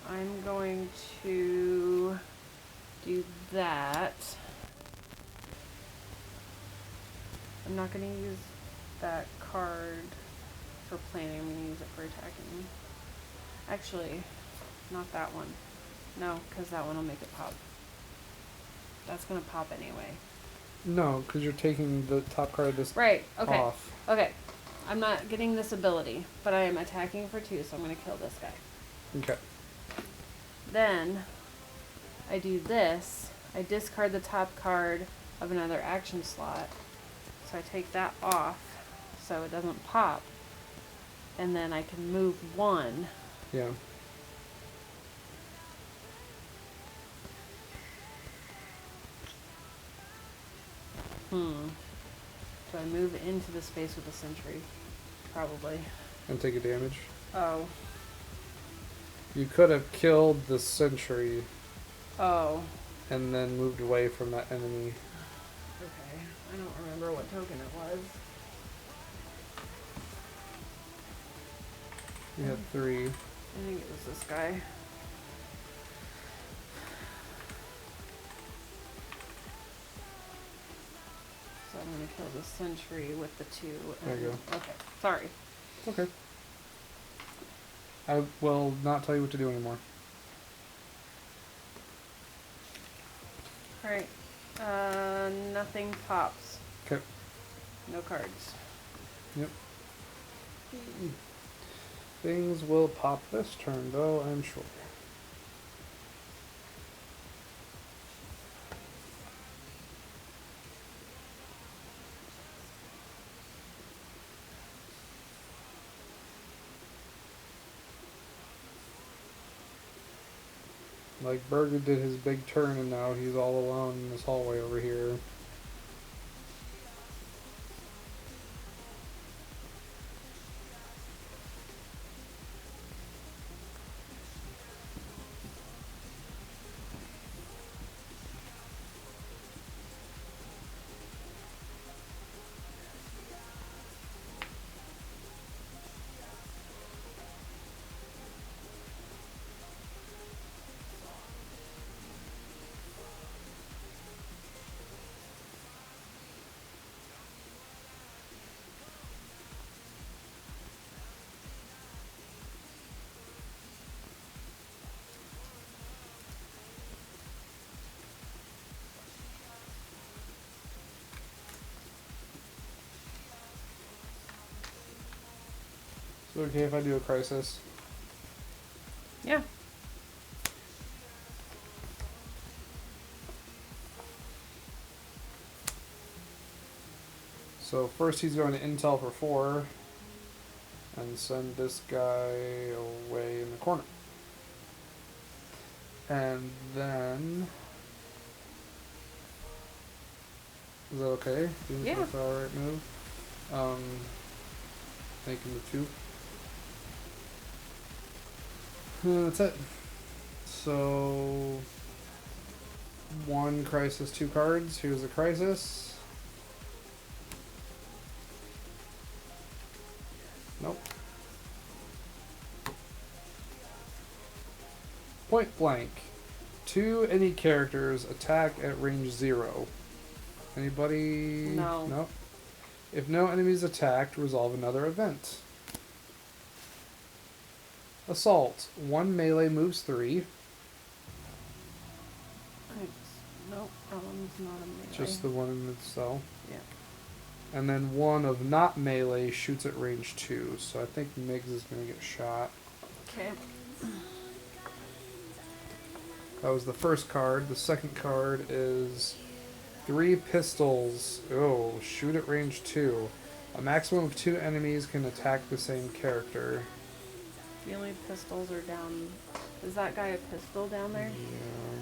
I'm going to do that. I'm not going to use that card for planning. I'm going to use it for attacking. Actually, not that one. No, because that one will make it pop. That's going to pop anyway.
No, because you're taking the top card of this
Right, okay.
off.
Okay. I'm not getting this ability, but I am attacking for 2, so I'm going to kill this guy.
Okay.
Then I do this. I discard the top card of another action slot. So I take that off so it doesn't pop. And then I can move one.
Yeah.
Do I move into the space with a sentry? Probably.
And take a damage.
Oh.
You could have killed the sentry
Oh.
and then moved away from that enemy.
Okay. I don't remember what token it was.
You had 3.
I think it was this guy. So I'm going to kill the sentry with the 2.
There you
go. Okay. Sorry.
Okay. I will not tell you what to do anymore.
Alright. Nothing pops.
Okay.
No cards.
Yep. Things will pop this turn, though, I'm sure. Like Berger did his big turn and now he's all alone in this hallway over here. Is it okay if I do a crisis?
Yeah.
So first he's going to intel for 4 and send this guy away in the corner. And then... Is that okay? Do you think
Yeah.
that's an alright move? Make him the 2. That's it. So... 1 crisis, 2 cards. Here's the crisis. Nope. Point blank. 2 any characters attack at range 0. Anybody?
No.
Nope. If no enemies attacked, resolve another event. Assault. 1 melee moves 3.
Nope, that one's not a melee.
Just the one in itself.
Yeah.
And then 1 of not melee shoots at range 2. So I think Miggs is going to get shot.
Okay.
That was the first card. The second card is 3 pistols. Oh, shoot at range 2. A maximum of 2 enemies can attack the same character.
The only pistols are down. Is that guy a pistol down there?
Yeah.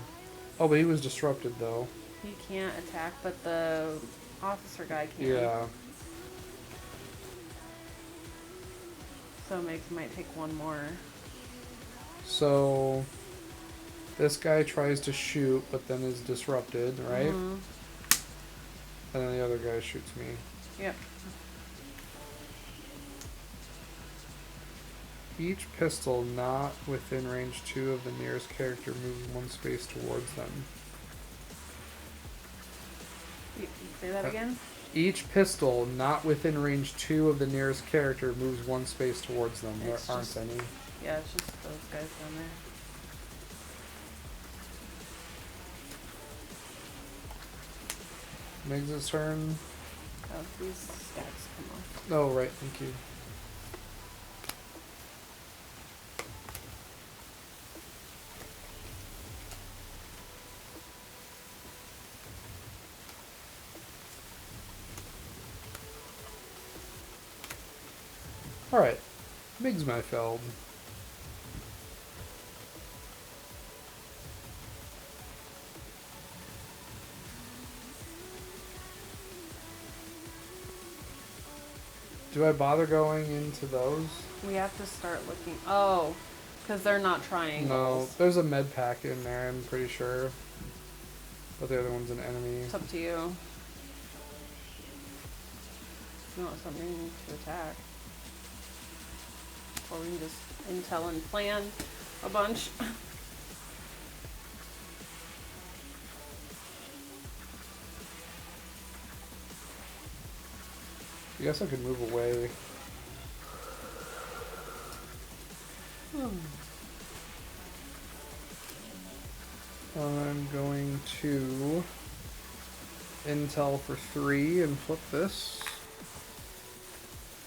Oh, but he was disrupted though.
He can't attack, but the officer guy can.
Yeah.
So Miggs might take 1 more.
So this guy tries to shoot, but then is disrupted, right?
Mm-hmm.
And then the other guy shoots me.
Yep.
Each pistol not within range 2 of the nearest character moves 1 space towards them.
Say that again?
Each pistol not within range 2 of the nearest character moves 1 space towards them. There
It's
aren't
just-
any.
Yeah, it's just those guys down there.
Miggs' turn.
Oh, these stacks come off.
Oh, right, thank you. Alright. Migsmyfeld. Do I bother going into those?
We have to start looking. Oh, because they're not
No.
triangles.
There's a med pack in there, I'm pretty sure. But the other one's an enemy.
It's up to you. If you want something to attack. Or we can just intel and plan a bunch.
I guess I could move away. I'm going to intel for 3 and flip this.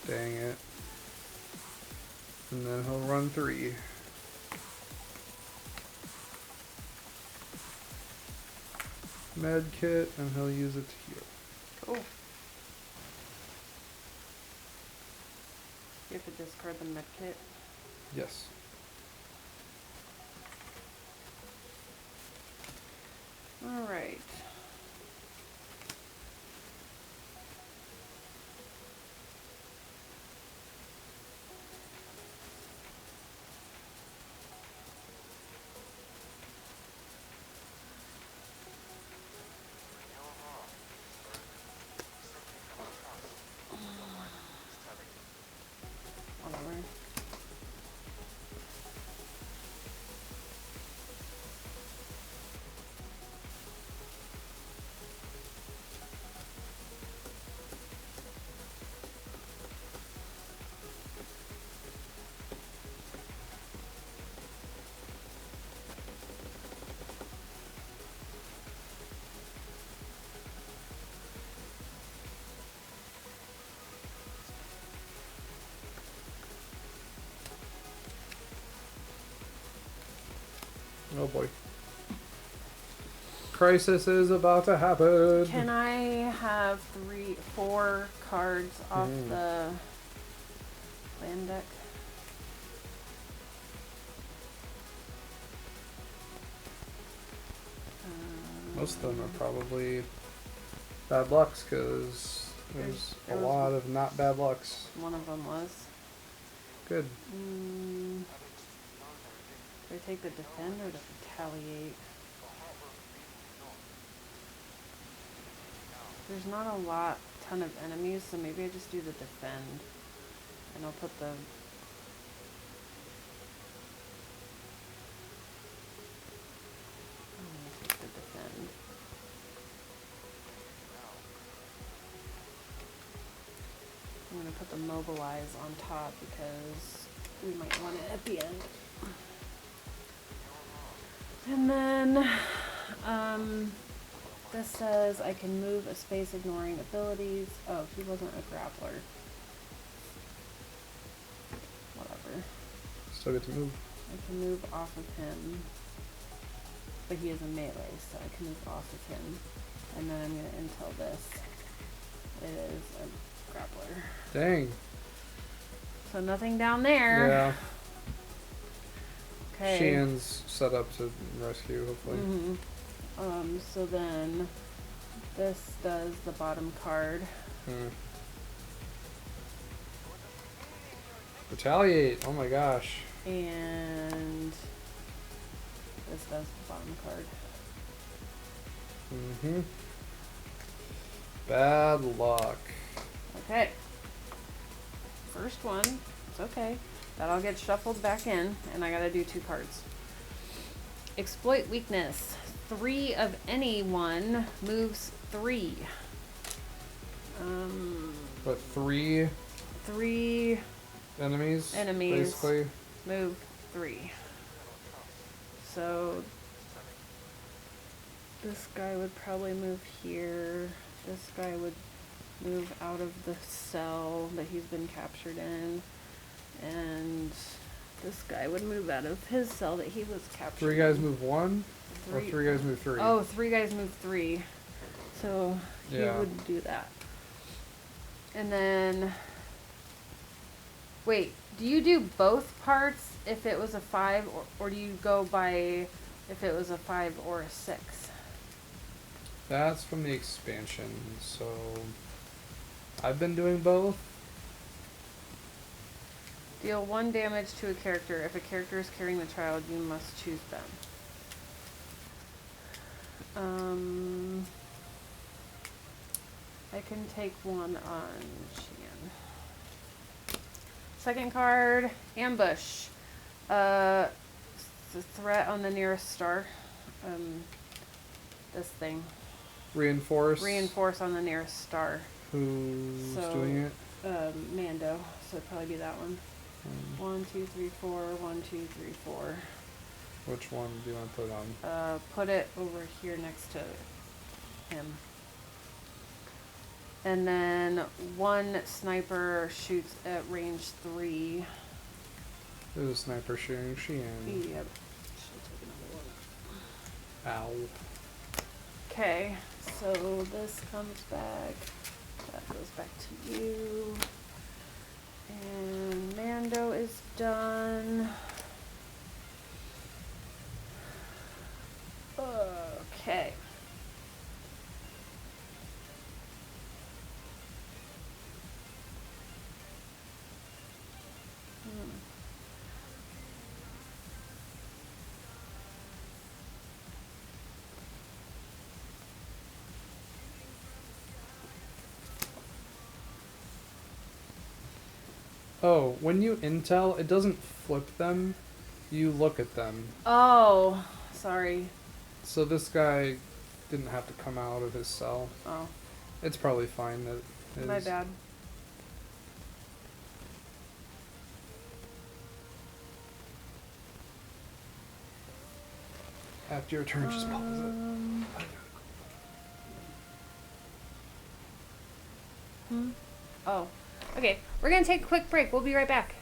Dang it. And then he'll run 3. Med kit, and he'll use it to heal.
Cool. You have to discard the med kit.
Yes.
Alright. Whatever.
Oh boy. Crisis is about to happen.
Can I have 4 cards off the land deck?
Most of them are probably bad lucks because there's a
there was-
lot of not bad lucks.
One of them was.
Good.
Do I take the defend or the retaliate? There's not a ton of enemies, so maybe I just do the defend. And I'll put the... I'm gonna take the defend. I'm gonna put the mobilize on top because we might want it at the end. And then, this says I can move a space ignoring abilities. Oh, he wasn't a grappler. Whatever.
Still get to move. I
can move off of him. But he is a melee, so I can move off of him. And then I'm going to intel this. It is a grappler.
Dang.
So nothing down there.
Yeah.
Okay.
Sheehan's set up to rescue, hopefully.
So then this does the bottom card.
Retaliate. Oh my gosh.
And this does the bottom card.
Bad luck.
Okay. First one. It's okay. That'll get shuffled back in, and I gotta do 2 cards. Exploit weakness. 3 of anyone moves 3.
But 3
3
enemies? Basically.
move 3. So this guy would probably move here. This guy would move out of the cell that he's been captured in. And this guy would move out of his cell that he was captured
3 guys move 1? Or
3
3 guys move 3?
Oh, 3 guys move 3. So he
Yeah.
would do that. And then Wait, do you do both parts if it was a 5, or do you go by if it was a 5 or a 6?
That's from the expansion, so I've been doing both.
Deal 1 damage to a character. If a character is carrying the child, you must choose them. I can take 1 on Shan. Second card, ambush. The threat on the nearest star. This thing.
Reinforce.
Reinforce on the nearest star.
Who's
So,
doing it?
Mando. So it'd probably be that one. 1, 2, 3, 4. 1, 2, 3, 4.
Which one do you want to put on?
Put it over here next to him. And then 1 sniper shoots at range 3.
There's a sniper shooting Sheehan.
Yep.
Ow.
Okay, so this comes back. That goes back to you. And Mando is done. Okay.
Oh, when you intel, it doesn't flip them. You look at them.
Oh, sorry.
So this guy didn't have to come out of his cell.
Oh,
It's probably fine that his...
my bad.
After your turn, just pause it.
Oh, okay. We're gonna take a quick break. We'll be right back.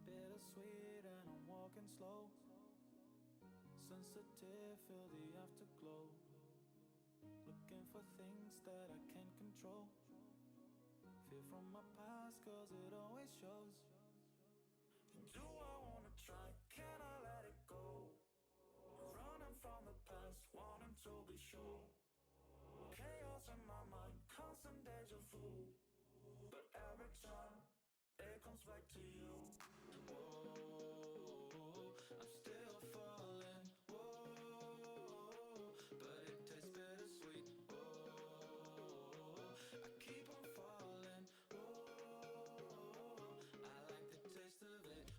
Bittersweet and I'm walking slow. Sensitive, feel the afterglow. Looking for things that I can't control. Fear from my past, cause it always shows. Do I wanna try? Can I let it go? Running from the past, wanting to be sure. Chaos in my mind, constant deja vu. But every time, it comes back to you. Whoa, I'm still falling. Whoa, but it tastes bittersweet. Whoa, I keep on falling. Whoa, I like the taste of it.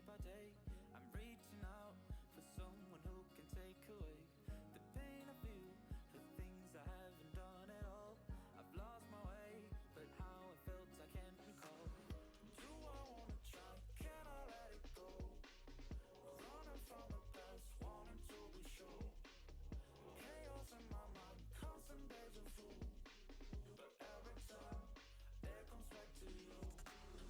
by day. I'm reaching out for someone who can take away the pain I feel, the things I haven't done at all. I've lost my way, but how it felt I can't recall. Do I wanna try? Can I let it go? Running from the past, wanting to be sure. Chaos in my mind, constant deja vu. But every time, it comes back to you.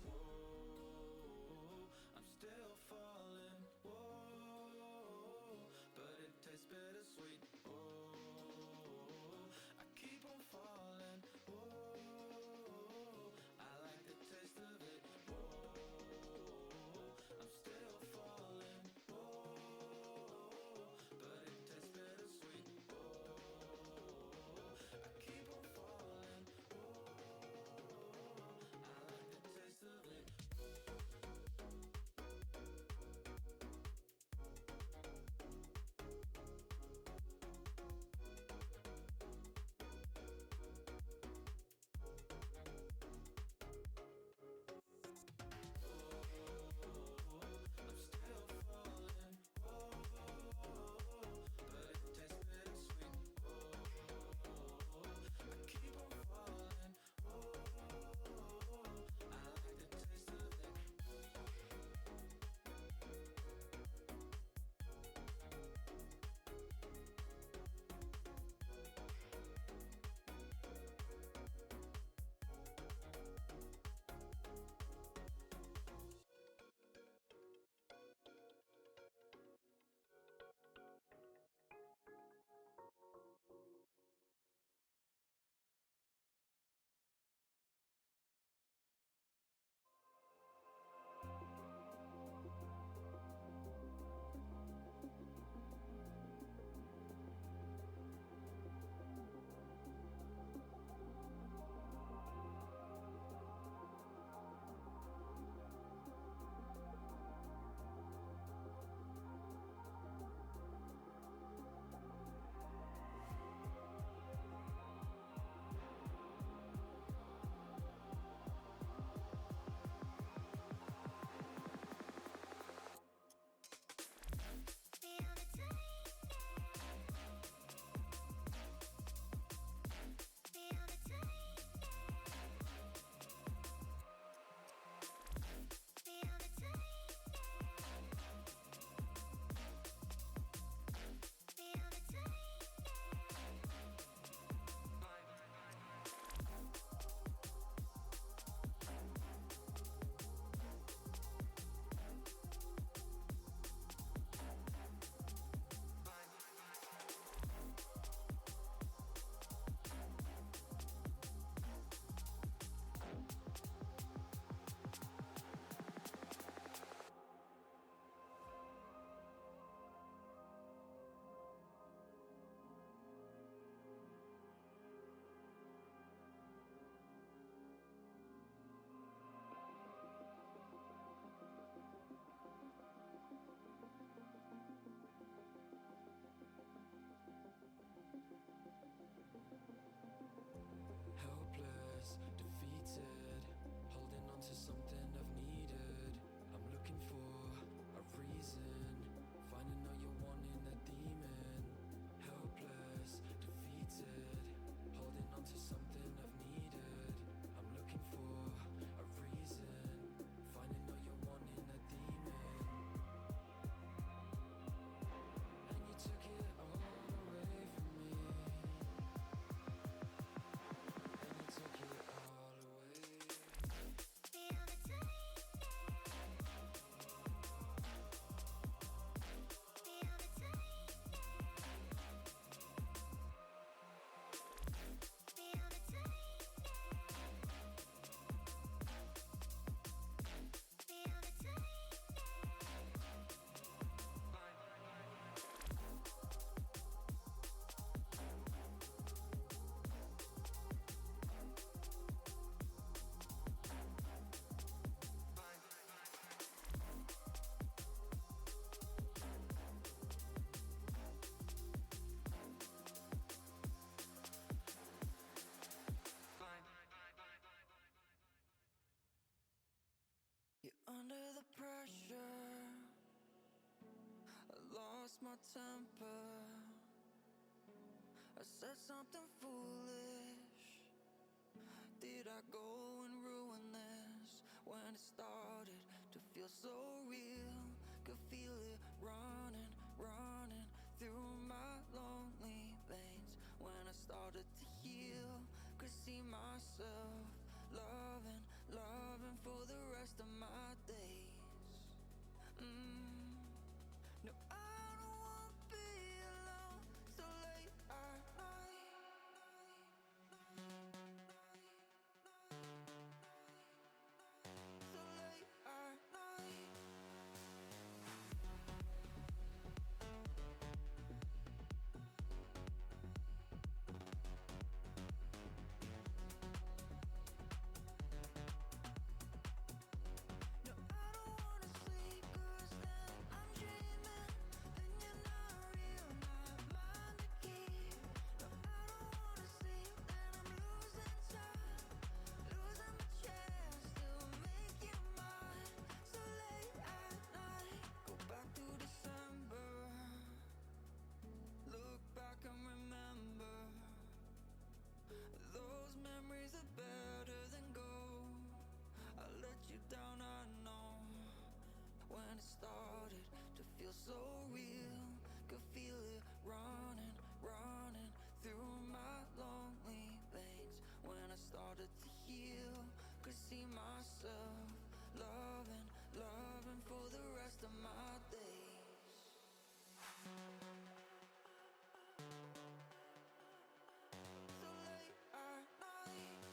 Whoa, I'm still falling. Whoa,
lost my temper. I said something foolish. Did I go and ruin this? When it started to feel so real, could feel it running, running through my lonely veins. When I started to heal, could see myself loving, loving for the rest of my days. No, I don't wanna be alone so late at night. So late at night. No, I don't wanna sleep 'cause then I'm dreaming, and you're not real, not mine to keep. No, I don't wanna sleep, then I'm losing time, losing my chance to make you mine. So late at night, go back to December, look back and remember. Those memories are better than gold. I let you down, I know. When it started to feel so real, could feel it running, running through my lonely veins. When I started to heal, could see myself loving, loving for the rest of my days. So late at night.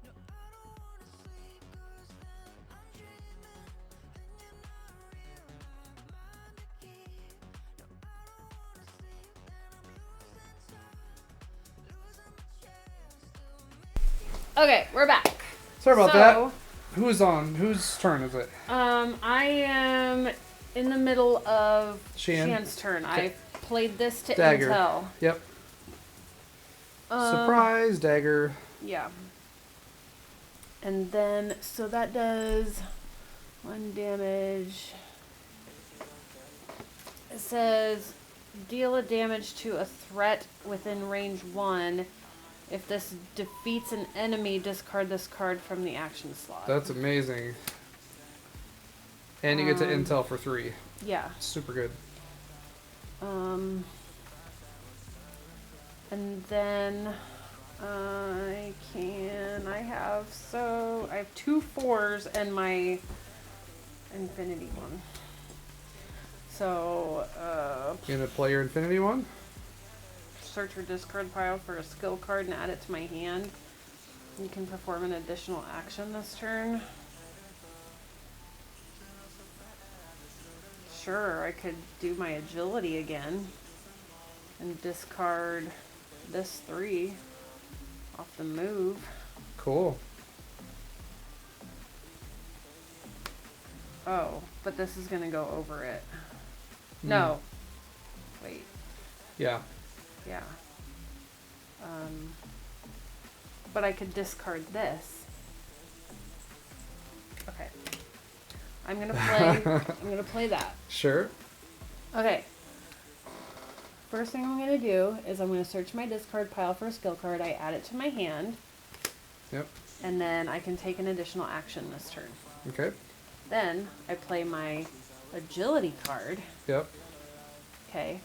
No, I don't wanna sleep 'cause then I'm dreaming, and you're not real, not mine to keep. No, I don't wanna sleep, then I'm losing time, losing my chance to make you.
Okay, we're back.
Sorry about
So,
that. Who's on? Whose turn is it?
I am in the middle of
Shan?
Shan's turn.
Okay.
I played this to
Dagger.
Intel.
Yep. Surprise, dagger.
Yeah. And then, so that does 1 damage. It says, deal a damage to a threat within range 1. If this defeats an enemy, discard this card from the action slot.
That's amazing. And you get to intel for 3.
Yeah.
Super good.
And then I have 2 4s and my infinity one. So,
You gonna play your infinity one?
search your discard pile for a skill card and add it to my hand. You can perform an additional action this turn. Sure, I could do my agility again and discard this 3 off the move.
Cool.
Oh, but this is gonna go over it. No. Wait.
Yeah.
Yeah. But I could discard this. Okay. I'm gonna play that.
Sure.
Okay. First thing I'm gonna do is I'm gonna search my discard pile for a skill card. I add it to my hand.
Yep.
And then I can take an additional action this turn.
Okay.
Then I play my agility card.
Yep.
Okay.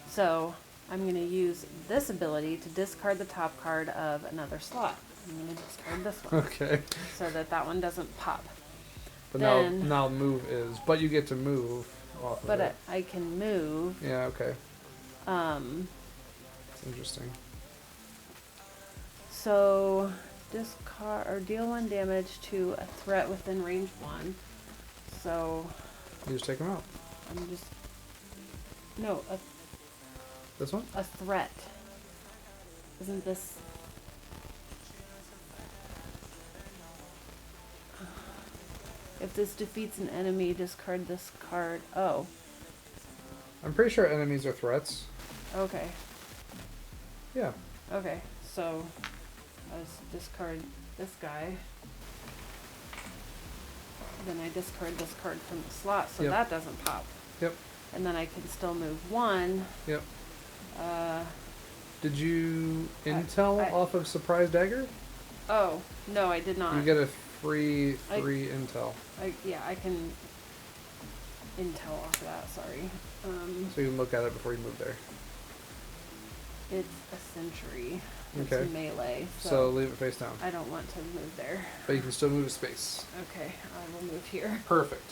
So I'm going to use this ability to discard the top card of another slot. I'm going to discard this one
Okay.
so that one doesn't pop.
But
Then-
now move is, but you get to move off of
But
it.
I can move.
Yeah. Okay.
That's
Interesting.
So discard or deal 1 damage to a threat within range 1. So
You just take them out.
I'm just no
This one?
a threat. Isn't this? If this defeats an enemy, discard this card. Oh,
I'm pretty sure enemies are threats.
okay.
Yeah.
Okay, so let's discard this guy. then I discard this card from the slot, so
Yep.
that doesn't pop.
Yep.
And then I can still move one.
Yep.
Uh,
Did you intel
I-
off of Surprise Dagger?
oh, no, I did not.
You get a free
I-
3 intel.
Yeah, I can intel off of that, sorry.
So you can look at it before you move there.
It's a century. It's
Okay.
melee,
So leave it face down.
I don't want to move there.
But you can still move to space.
Okay, I will move here.
Perfect.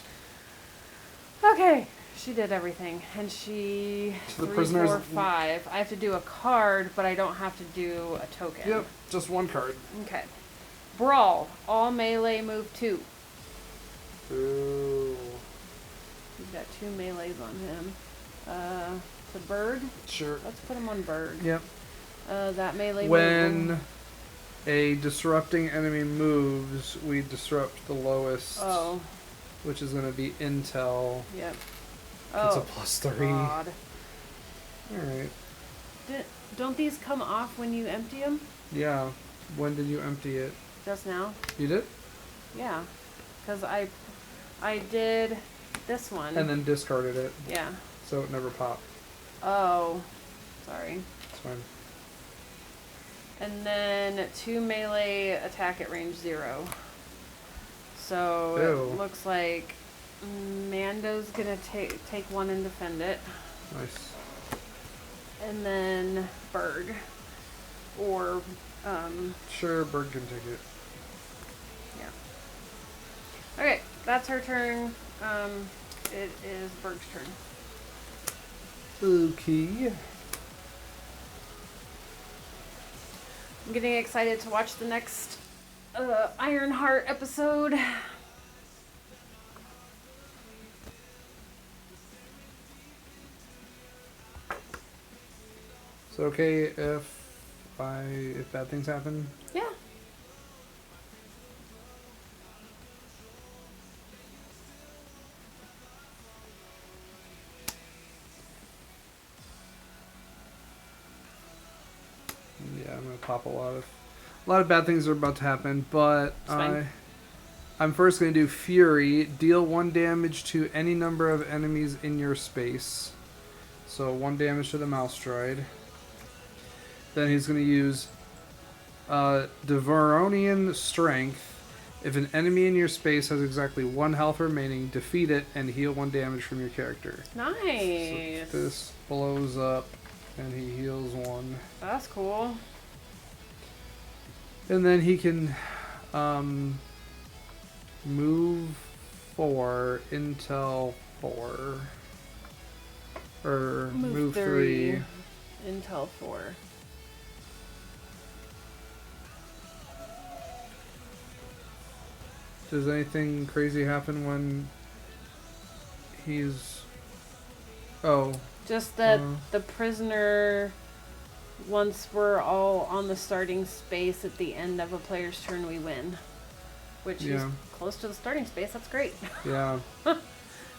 Okay, she did everything, and she
So the
3,
prisoners-
4, 5. I have to do a card, but I don't have to do a token.
Yep, just one card.
Okay. Brawl. All melee move 2.
Ooh.
He's got 2 melees on him. The bird.
Sure.
Let's put him on bird.
Yep.
That melee move.
When a disrupting enemy moves, we disrupt the lowest,
Oh,
which is going to be intel.
yep.
It's a
Oh,
+3.
God.
Alright.
Don't these come off when you empty them?
Yeah. When did you empty it?
Just now?
You did?
Yeah. Because I did this one.
And then discarded it,
Yeah.
so it never popped.
Oh, sorry.
It's fine.
And then 2 melee attack at range 0. So
Ew.
it looks like Mando's gonna take one and defend it.
Nice.
And then Bird. Or,
Sure, Bird can take it.
yeah. Okay, that's her turn. It is Bird's turn.
Okay.
I'm getting excited to watch the next Ironheart episode.
Is it okay if bad things happen?
Yeah.
Yeah, I'm gonna pop a lot of bad things are about to happen, but
It's fine.
I'm first gonna do Fury. Deal 1 damage to any number of enemies in your space. So 1 damage to the mouse droid. Then he's gonna use Devaronian Strength. If an enemy in your space has exactly 1 health remaining, defeat it and heal 1 damage from your character.
Nice.
So this blows up and he heals 1.
That's cool.
And then he can move 4, intel 4. Or move 3.
Intel 4.
Does anything crazy happen when he's... Oh.
Just that
Uh.
the prisoner, once we're all on the starting space at the end of a player's turn, we win. Which is
Yeah.
close to the starting space. That's great.
Yeah.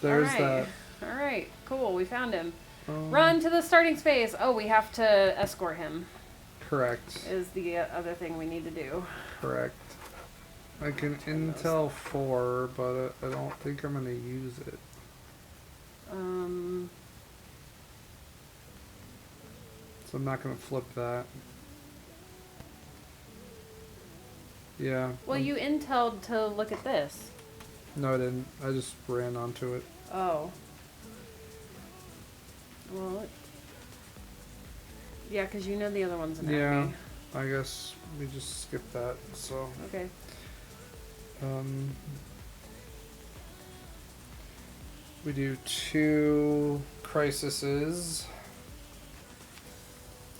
There's
Alright. Alright, cool. We found him.
that.
Run to the starting space. Oh, we have to escort him,
Correct.
is the other thing we need to do.
Correct. I can intel 4, but I don't think I'm gonna use it. So I'm not gonna flip that. Yeah.
Well, you intel'd to look at this.
No, I didn't. I just ran onto it.
Oh. Well, yeah, because you know the other one's an
Yeah.
enemy.
I guess we just skip that. So,
Okay.
we do 2 crises.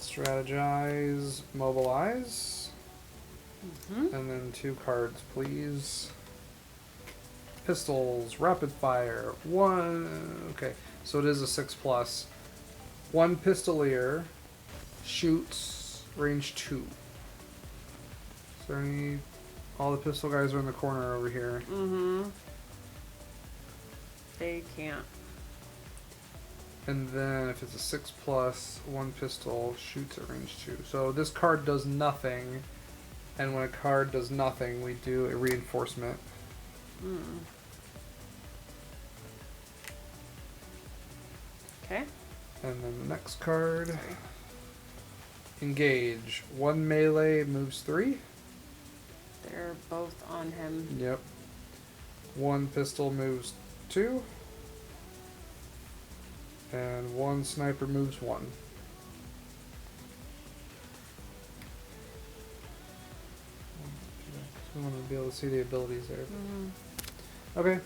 Strategize, mobilize.
Hmm?
And then 2 cards, please. Pistols, rapid fire. 1. Okay, so it is a 6+. 1 pistolier shoots range 2. Is there any? All the pistol guys are in the corner over here.
Mm-hmm. They can't.
And then if it's a 6+, 1 pistol shoots at range 2. So this card does nothing. And when a card does nothing, we do a reinforcement.
Okay.
And then the next card. Engage. 1 melee moves 3.
They're both on him.
Yep. 1 pistol moves 2. And 1 sniper moves 1. We want to be able to see the abilities there. Okay.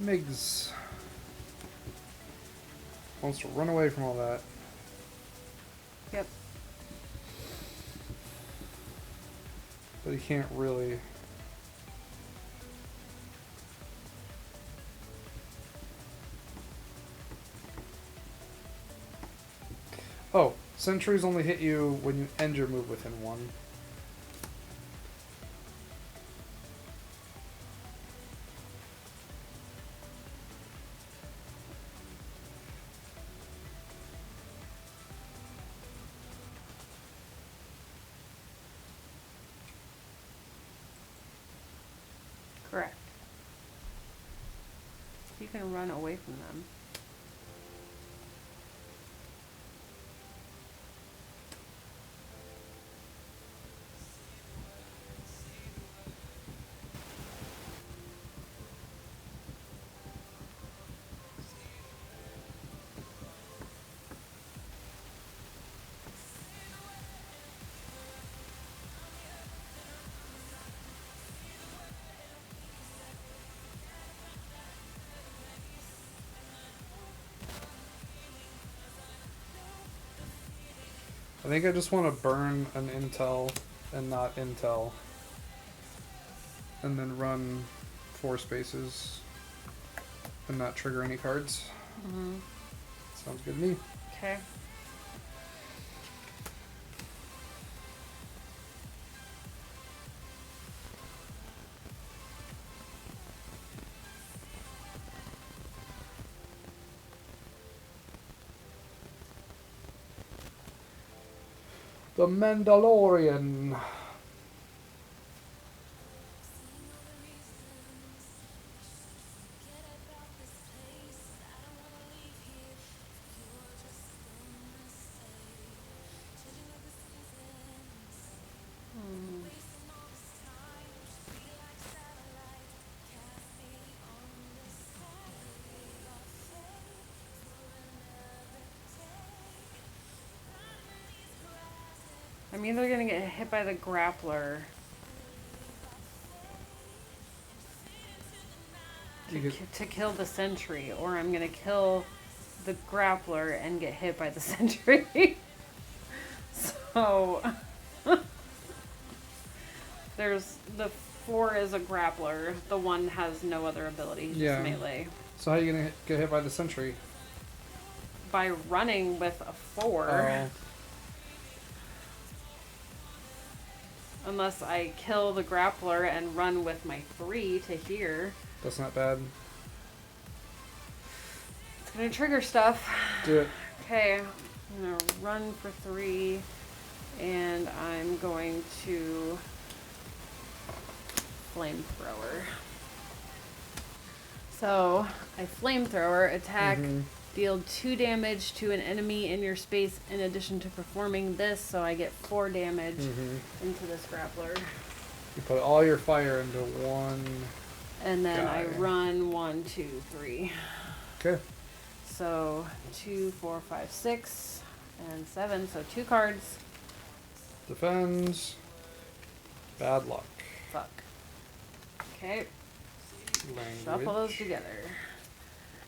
Migs wants to run away from all that.
Yep.
But he can't really. Oh, sentries only hit you when you end your move within 1.
Correct. You can run away from them.
I think I just want to burn an intel and not intel. And then run 4 spaces and not trigger any cards. Sounds good to me.
Okay.
The Mandalorian.
I'm either gonna get hit by the grappler to kill the sentry, or I'm gonna kill the grappler and get hit by the sentry. So there's the 4 is a grappler. The 1 has no other ability, just
Yeah.
melee.
So how are you gonna get hit by the sentry?
By running with a 4.
Oh,
Unless I kill the grappler and run with my 3 to here.
that's not bad.
It's gonna trigger stuff.
Do it.
Okay, I'm gonna run for 3, and I'm going to flamethrower. So I flamethrower, attack, deal 2 damage to an enemy in your space in addition to performing this, so I get 4 damage into this grappler.
You put all your fire into one.
And then I
Guy.
run 1, 2, 3.
Okay.
So 2, 4, 5, 6, and 7. So 2 cards.
Defends. Bad luck.
Fuck. Okay.
Language.
Shuffle those together.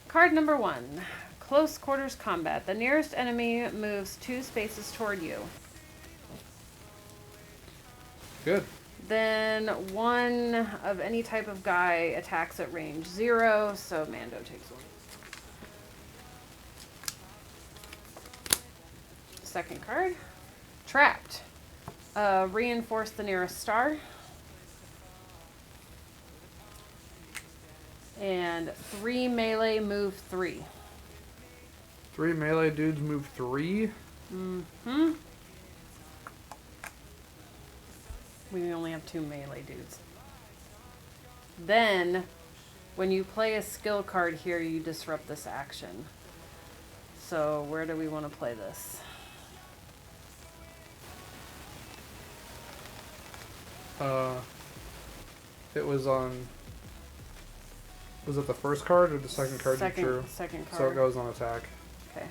Card number 1. Close quarters combat. The nearest enemy moves 2 spaces toward you.
Good.
Then 1 of any type of guy attacks at range 0, so Mando takes 1. Second card. Trapped. Reinforce the nearest star. And 3 melee, move 3.
3 melee dudes move 3.
Mm-hmm. We only have 2 melee dudes. Then, when you play a skill card here, you disrupt this action. So, where do we want to play this?
It was on... Was it the first card or the second card you drew?
Second card.
So it goes on attack.
Okay.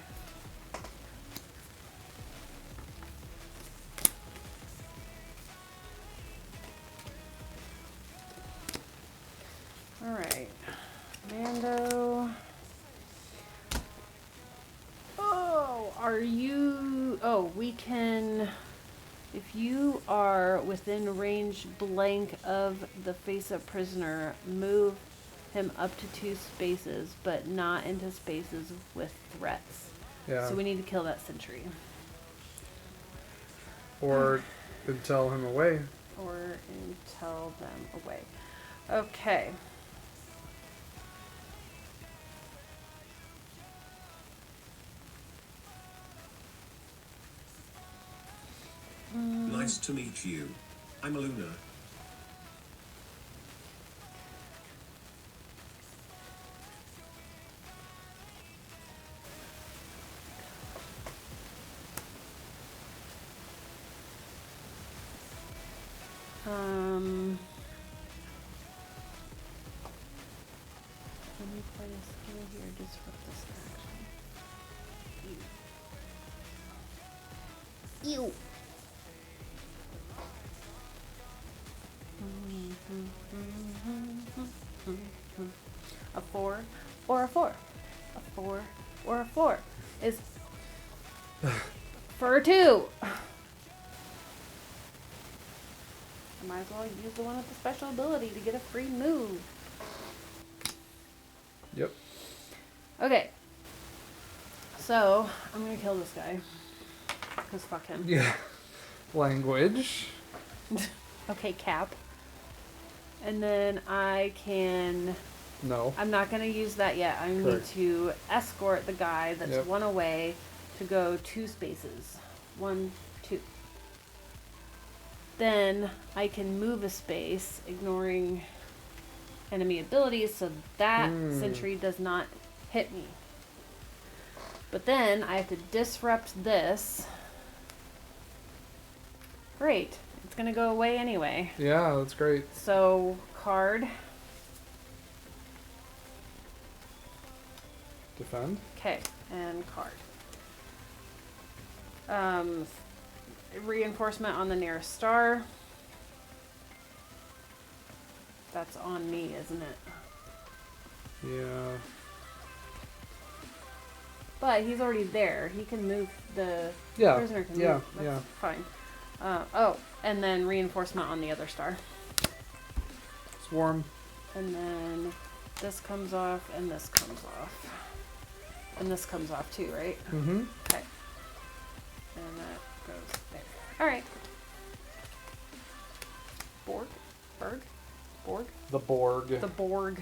Alright. Mando. Oh, are you... Oh, we can... If you are within range blank of the face-up prisoner, move him up to 2 spaces, but not into spaces with threats.
Yeah.
So we need to kill that sentry.
Or tell him away.
Or tell them away. Okay.
Nice to meet you. I'm Luna.
Let me play a skill here, disrupt this action. Ew. A 4 or a 4. A 4 or a 4 is for a 2. I might as well use the one with the special ability to get a free move.
Yep.
Okay. So, I'm gonna kill this guy. Because fuck him.
Yeah. Language.
Okay, Cap. And then I can...
No.
I'm not going to use that yet. I need
Correct.
to escort the guy that's
Yep.
1 away to go 2 spaces. 1, 2. Then I can move a space, ignoring enemy abilities, so that sentry does not hit me. But then I have to disrupt this. Great. It's going to go away anyway.
Yeah, that's great.
So, card.
Defend.
Okay, and card. Reinforcement on the nearest star. That's on me, isn't it?
Yeah.
But he's already there. He can move the
Yeah.
prisoner can
Yeah.
move. That's
Yeah.
fine. Oh, and then reinforcement on the other star.
Swarm.
And then this comes off and this comes off. And this comes off too, right?
Mm-hmm.
Okay. And that goes there. Alright. Borg? Berg? Borg?
The Borg.
The Borg.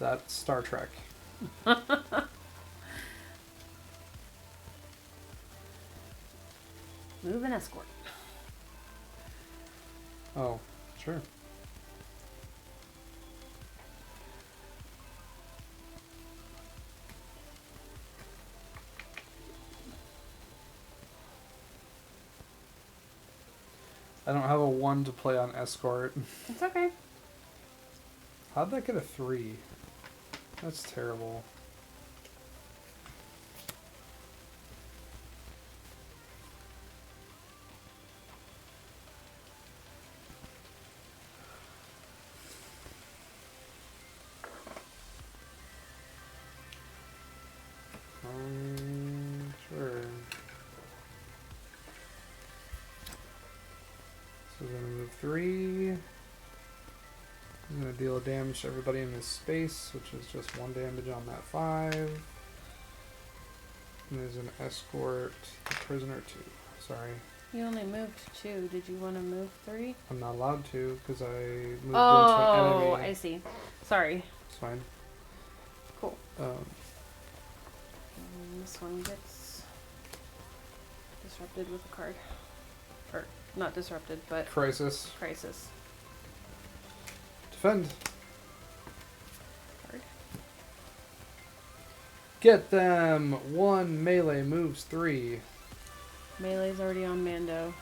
That's Star Trek.
Move and escort.
Oh, sure. I don't have a 1 to play on escort.
It's okay.
How'd that get a 3? That's terrible. Sure. So we're gonna move 3. I'm gonna deal damage to everybody in this space, which is just 1 damage on that 5. And there's an escort, a prisoner 2. Sorry,
You only moved 2. Did you want to move 3?
I'm not allowed to because I moved into an
Oh,
enemy.
I see. Sorry.
It's fine.
Cool.
Um,
And this one gets disrupted with a card. Or, not disrupted, but
Crisis.
crisis.
Defend.
Card.
Get them! 1 melee moves 3.
Melee's already on Mando.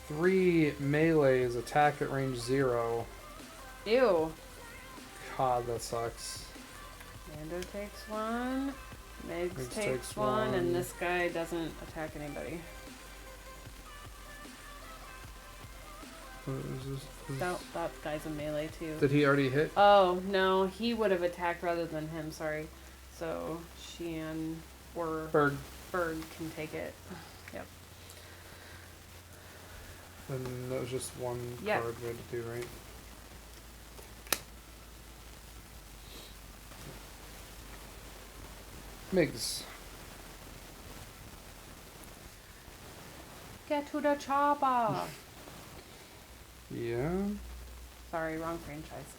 3 melees attack at range 0.
Ew.
God, that sucks.
Mando takes one. Megs
Megs
takes
takes
one,
one.
and this guy doesn't attack anybody.
What is this?
That guy's a melee too.
Did he already hit?
Oh, no, he would have attacked rather than him, sorry. So, Sheehan or
Berg.
Berg can take it. Yep.
And that was just one
Yeah.
card we had to do, right? Migs.
Get to the chopper!
Yeah.
Sorry, wrong franchise.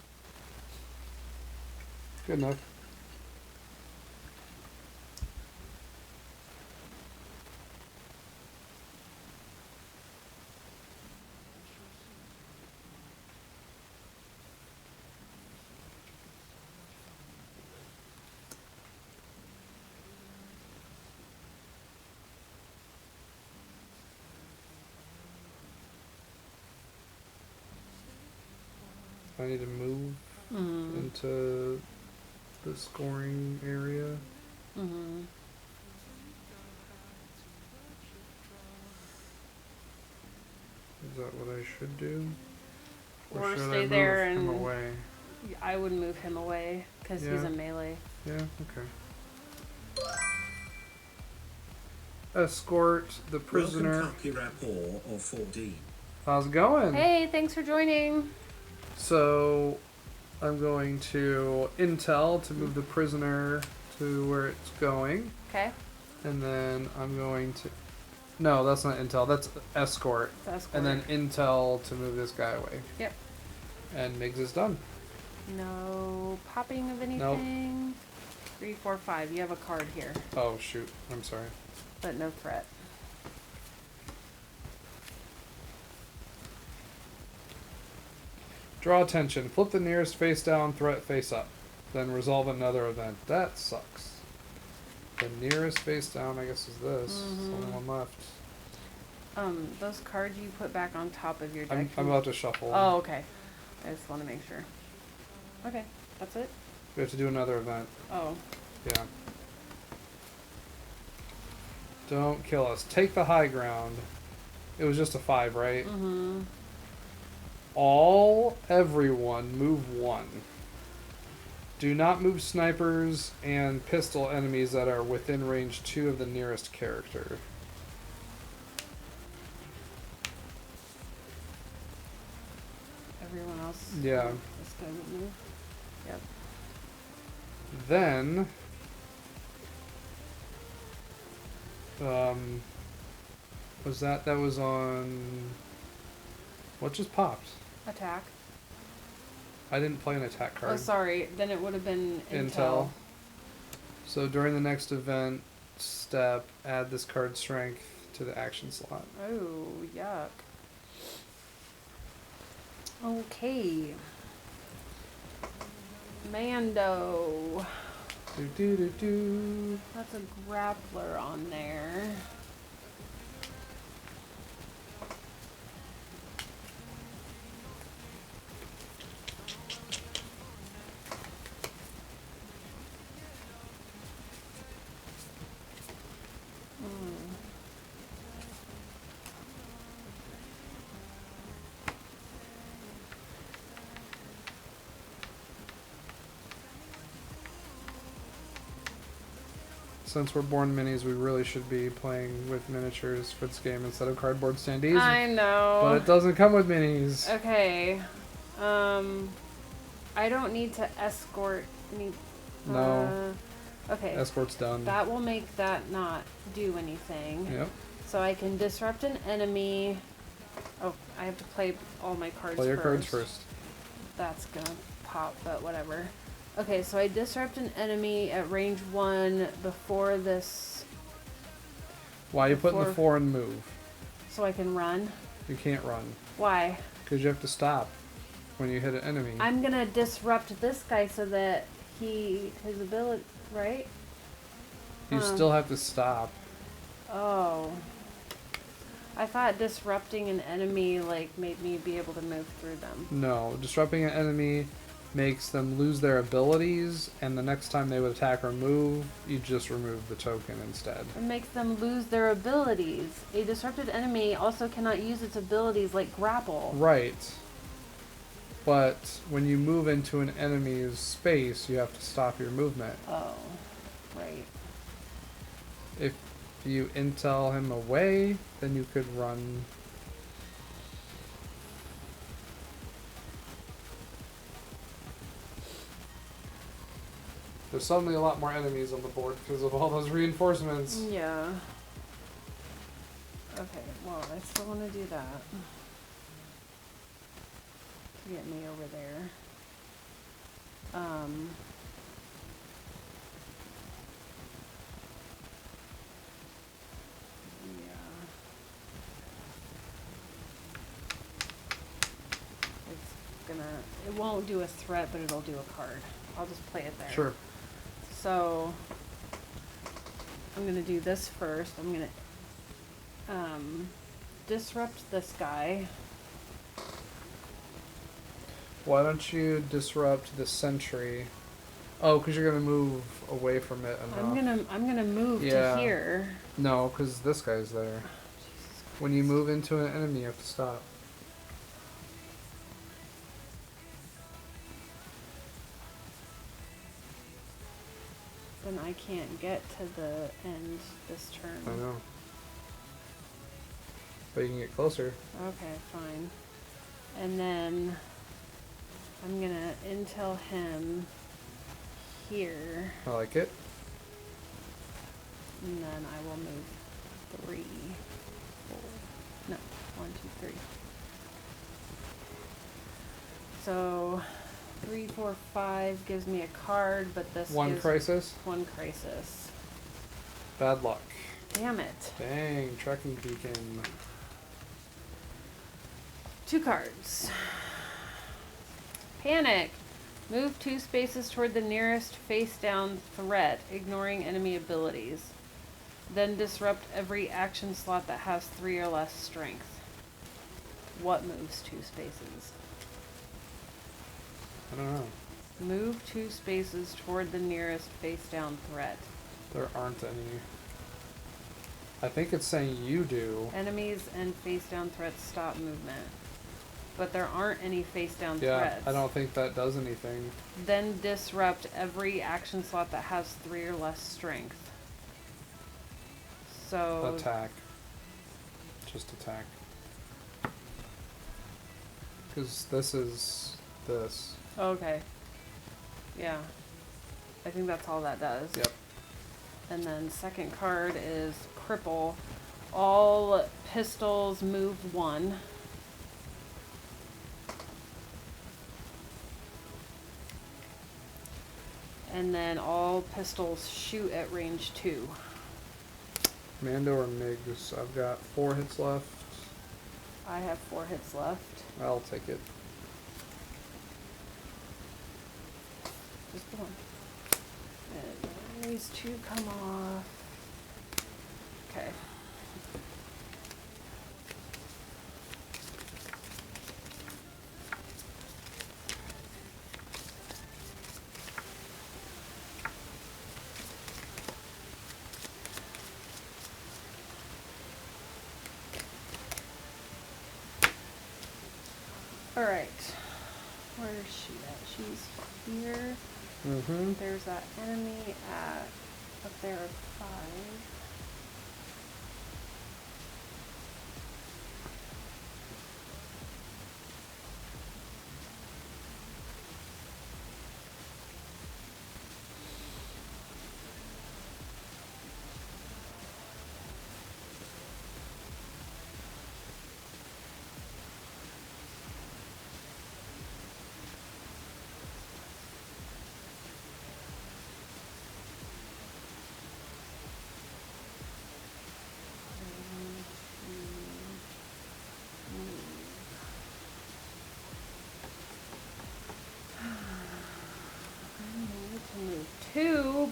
Good enough. I need to move
Mm-hmm.
into the scoring area.
Mm-hmm.
Is that what I should do?
Or
should I
stay
move
there
him
and
away?
I would move him away because he's
Yeah.
a melee.
Yeah, okay. Escort the prisoner.
Welcome Kaki Rapport or 4D.
How's it going?
Hey, thanks for joining.
So, I'm going to intel to move the prisoner to where it's going.
Okay.
And then I'm going to... No, that's not intel. That's escort.
That's
And then intel to move this guy away.
Yep.
And Migs is done.
No popping of anything. 3, 4, 5. You have a card here,
Oh, shoot. I'm sorry.
but no threat.
Draw attention. Flip the nearest face down, threat face up. Then resolve another event. That sucks. The nearest face down, I guess, is this. There's only one left.
Those cards you put back on top of your deck.
I'm about to shuffle.
Oh, okay. I just want to make sure. Okay, that's it.
We have to do another event.
Oh,
Yeah. Don't kill us. Take the high ground. It was just a 5, right?
mm-hmm.
Everyone move 1. Do not move snipers and pistol enemies that are within range 2 of the nearest character.
Everyone else.
Yeah.
This guy would move. Yep.
Then, that was on, what just popped?
Attack.
I didn't play an attack card.
Oh, sorry. Then it would have been intel.
So during the next event step, add this card strength to the action slot.
Oh, yuck. Okay. Mando.
Do do do do.
That's a grappler on there.
Since we're born minis, we really should be playing with miniatures for this game instead of cardboard standees.
I know.
But it doesn't come with minis.
Okay. I don't need to escort any.
No.
Okay.
Escort's done.
That will make that not do anything.
Yep.
So I can disrupt an enemy. Oh, I have to play all my cards
Play your
first.
cards first.
that's gonna pop, but whatever. Okay, so I disrupt an enemy at range 1 before this,
Why are you putting the
Before-
4 in move?
so I can run.
You can't run.
Why?
Because you have to stop when you hit an enemy.
I'm gonna disrupt this guy so that his ability, right?
You still have to stop.
Oh. I thought disrupting an enemy, like, made me be able to move through them.
No, disrupting an enemy makes them lose their abilities, and the next time they would attack or move, you just remove the token instead.
It makes them lose their abilities. A disrupted enemy also cannot use its abilities like grapple.
Right. But when you move into an enemy's space, you have to stop your movement.
Oh, right.
If you intel him away, then you could run. There's suddenly a lot more enemies on the board because of all those reinforcements.
Yeah. Okay, well, I still want to do that. To get me over there. Yeah. It's gonna, it won't do a threat, but it'll do a card. I'll just play it there.
Sure.
So I'm gonna do this first. I'm gonna disrupt this guy.
Why don't you disrupt the sentry? Oh, because you're gonna move away from it enough.
I'm gonna move
Yeah.
to here.
No, because this guy's there. When you move into an enemy, you have to stop.
Then I can't get to the end this turn.
I know. But you can get closer.
Okay, fine. And then I'm gonna intel him here,
I like it.
and then I will move 3, 4, no, 1, 2, 3. So 3, 4, 5 gives me a card, but this
One
gives
crisis.
1 crisis.
Bad luck.
Damn it.
Dang, tracking beacon.
2 cards. Panic. Move 2 spaces toward the nearest face-down threat, ignoring enemy abilities. Then disrupt every action slot that has 3 or less strength. What moves 2 spaces?
I don't know.
Move 2 spaces toward the nearest face-down threat.
There aren't any. I think it's saying you do.
Enemies and face-down threats stop movement. But there aren't any face-down
Yeah,
threats.
I don't think that does anything.
Then disrupt every action slot that has 3 or less strength. So
Attack. Just attack. Because this is this.
okay. Yeah. I think that's all that does.
Yep.
And then second card is cripple. All pistols move 1. And then all pistols shoot at range 2.
Mando or Migs? I've got 4 hits left.
I have 4 hits left.
I'll take it.
Just the one. And these 2 come off. Okay. Alright. Where is she at? She's here.
Mm-hmm.
There's that enemy at up there at 5.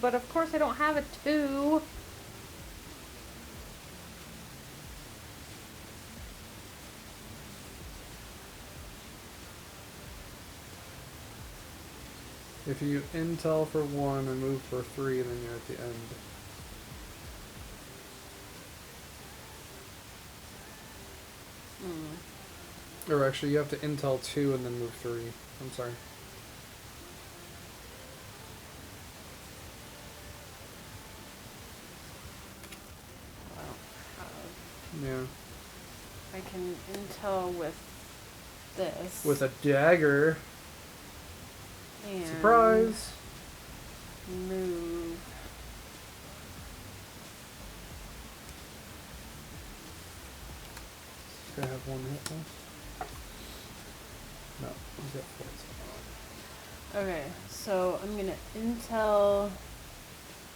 but of course I don't have a 2.
If you intel for 1 and move for 3, then you're at the end. Or actually, you have to intel 2 and then move 3. I'm sorry. Yeah.
I can intel with this.
With a dagger.
and
Surprise!
Move.
Gonna have 1 hit though. No, he's got 4.
Okay, so I'm gonna intel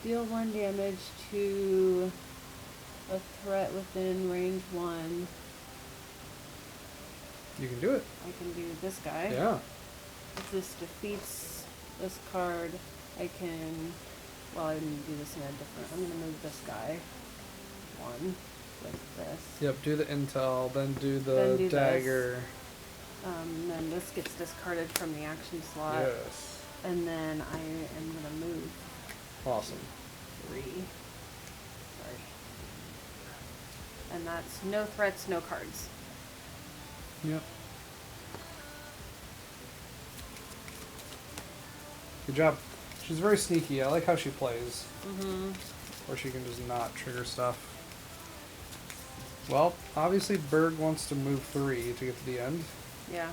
deal 1 damage to a threat within range 1.
You can do it.
I can do this guy.
Yeah.
If this defeats this card, I can, well, I'm gonna do this in a different, I'm gonna move this guy 1 with this.
Yep, do the intel, then do the
Then do
dagger.
Then this gets discarded from the action slot.
Yes.
And then I am gonna move
Awesome.
3. Sorry. And that's no threats, no cards.
Yep. Good job. She's very sneaky. I like how she plays.
Mm-hmm.
Where she can just not trigger stuff. Well, obviously Berg wants to move 3 to get to the end.
Yeah.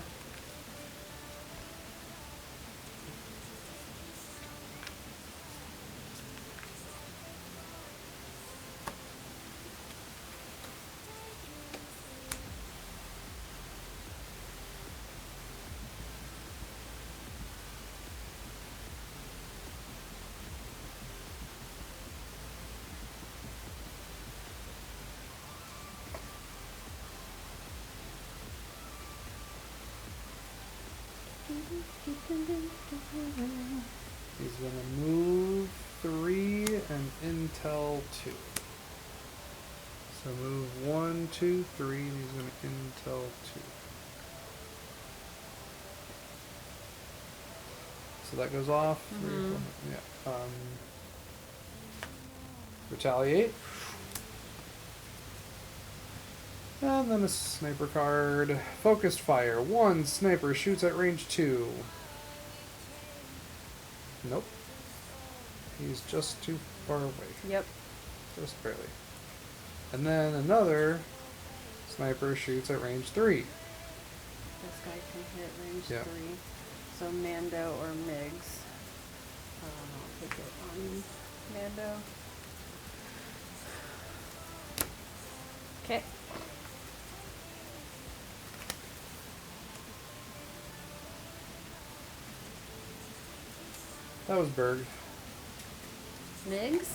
He's gonna move 3 and intel 2. So move 1, 2, 3, and he's gonna intel 2. So that goes off.
Mhm.
Yeah. Retaliate. And then a sniper card. Focused fire. 1 sniper shoots at range 2. Nope. He's just too far away.
Yep.
Just barely. And then another sniper shoots at range 3.
This guy can hit range
Yeah.
3. So Mando or Migs. I'll take it on Mando. Okay.
That was Berg.
Migs?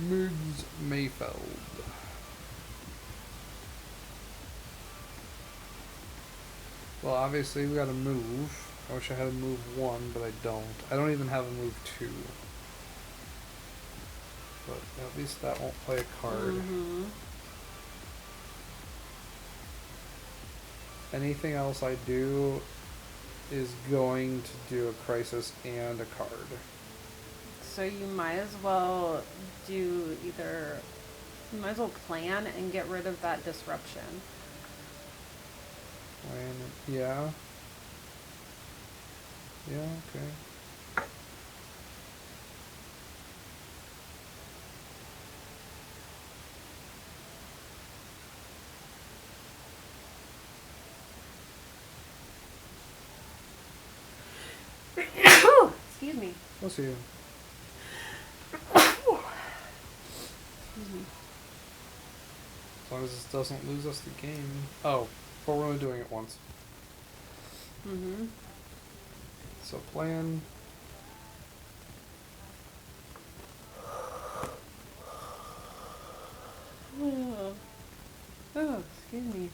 Migs Mayfeld. Well, obviously we gotta move. I wish I had a move 1, but I don't. I don't even have a move 2. But at least that won't play a card.
Mm-hmm.
Anything else I do is going to do a crisis and a card.
So you might as well do either, you might as well plan and get rid of that disruption.
Yeah. Yeah, okay.
Excuse me.
We'll see you.
Excuse me.
As long as this doesn't lose us the game. Oh, but we're only doing it once.
Mm-hmm.
So plan.
Oh, excuse me.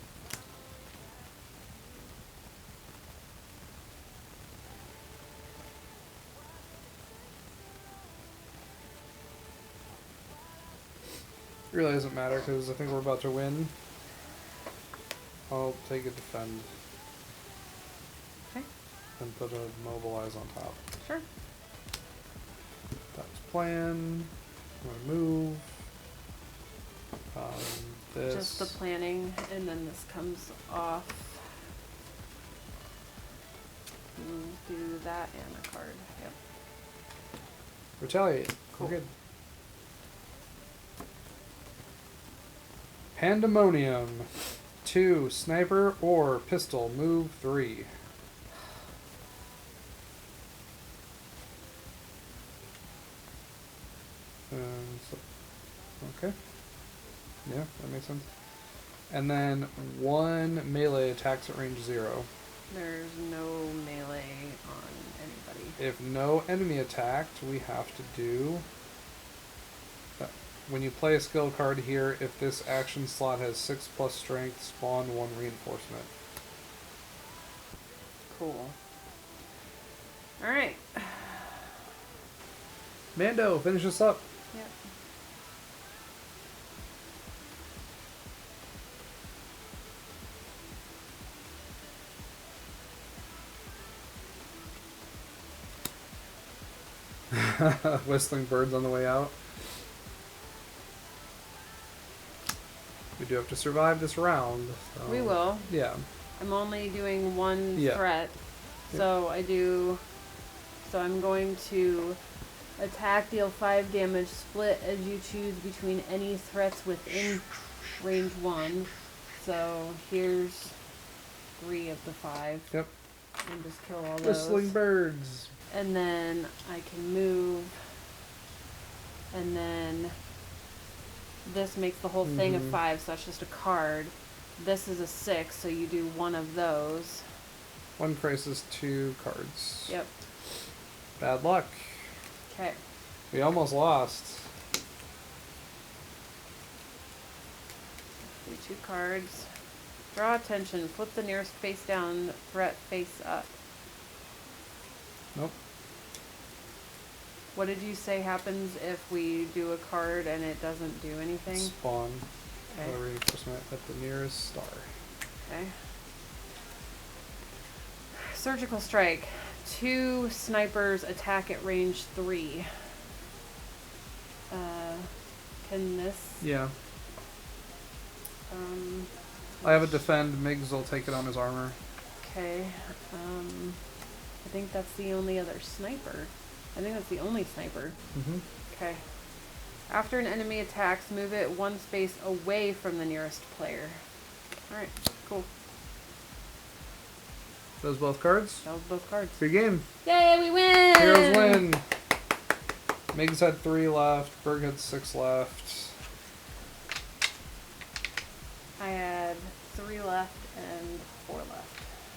really doesn't matter because I think we're about to win. I'll take a defend.
Okay.
And put a mobilize on top.
Sure.
That's plan. I'm gonna move. This.
Just the planning, and then this comes off. Do that and a card. Yep.
Retaliate.
Cool.
We're good. Pandemonium. 2. Sniper or pistol. Move 3. Okay. Yeah, that makes sense. And then 1 melee attacks at range 0.
There's no melee on anybody.
If no enemy attacked, we have to do... When you play a skill card here, if this action slot has 6+ strength, spawn 1 reinforcement.
Cool. Alright.
Mando, finish this up.
Yep.
Whistling birds on the way out. We do have to survive this round. So.
We will.
Yeah.
I'm only doing 1
Yeah.
threat. So So I'm going to attack, deal 5 damage, split as you choose between any threats within range 1. So here's 3 of the 5.
Yep.
And just kill all those.
Whistling birds.
And then I can move. And then this makes the whole thing a 5, so that's just a card. This is a 6, so you do 1 of those.
1 crisis, 2 cards.
Yep.
Bad luck.
Okay.
We almost lost.
Do 2 cards. Draw attention. Flip the nearest face down, threat face up.
Nope.
What did you say happens if we do a card and it doesn't do anything?
Spawn
Okay.
a reinforcement at the nearest star.
Okay. Surgical strike. 2 snipers attack at range 3. Can this?
Yeah.
Um,
I have a defend. Miggs will take it on his armor.
okay. I think that's the only other sniper. I think that's the only sniper.
Mm-hmm.
Okay. After an enemy attacks, move it 1 space away from the nearest player. Alright, cool.
Those both cards.
That was both cards.
Good game.
Yay, we win!
Heroes win. Miggs had 3 left. Berg had 6 left.
I had 3 left and 4 left.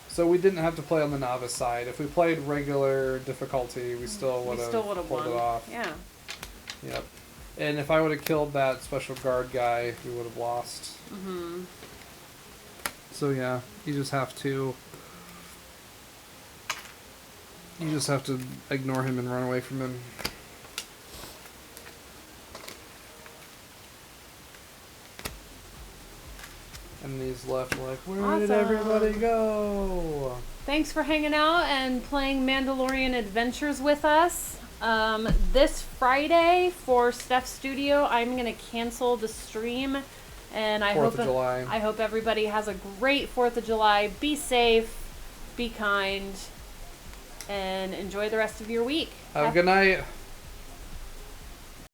So we didn't have to play on the novice side. If we played regular difficulty, we still would have pulled
won.
it off.
Yeah.
Yep. And if I would have killed that special guard guy, we would have lost.
Mm-hmm.
So yeah, you just have to ignore him and run away from him. And these left were like, where did everybody go?
Thanks for hanging out and playing Mandalorian Adventures with us. This Friday for Steph Studio, I'm going to cancel the stream. And I
4th of July.
I hope everybody has a great 4th of July. Be safe, be kind, and enjoy the rest of your week.
Have a good night.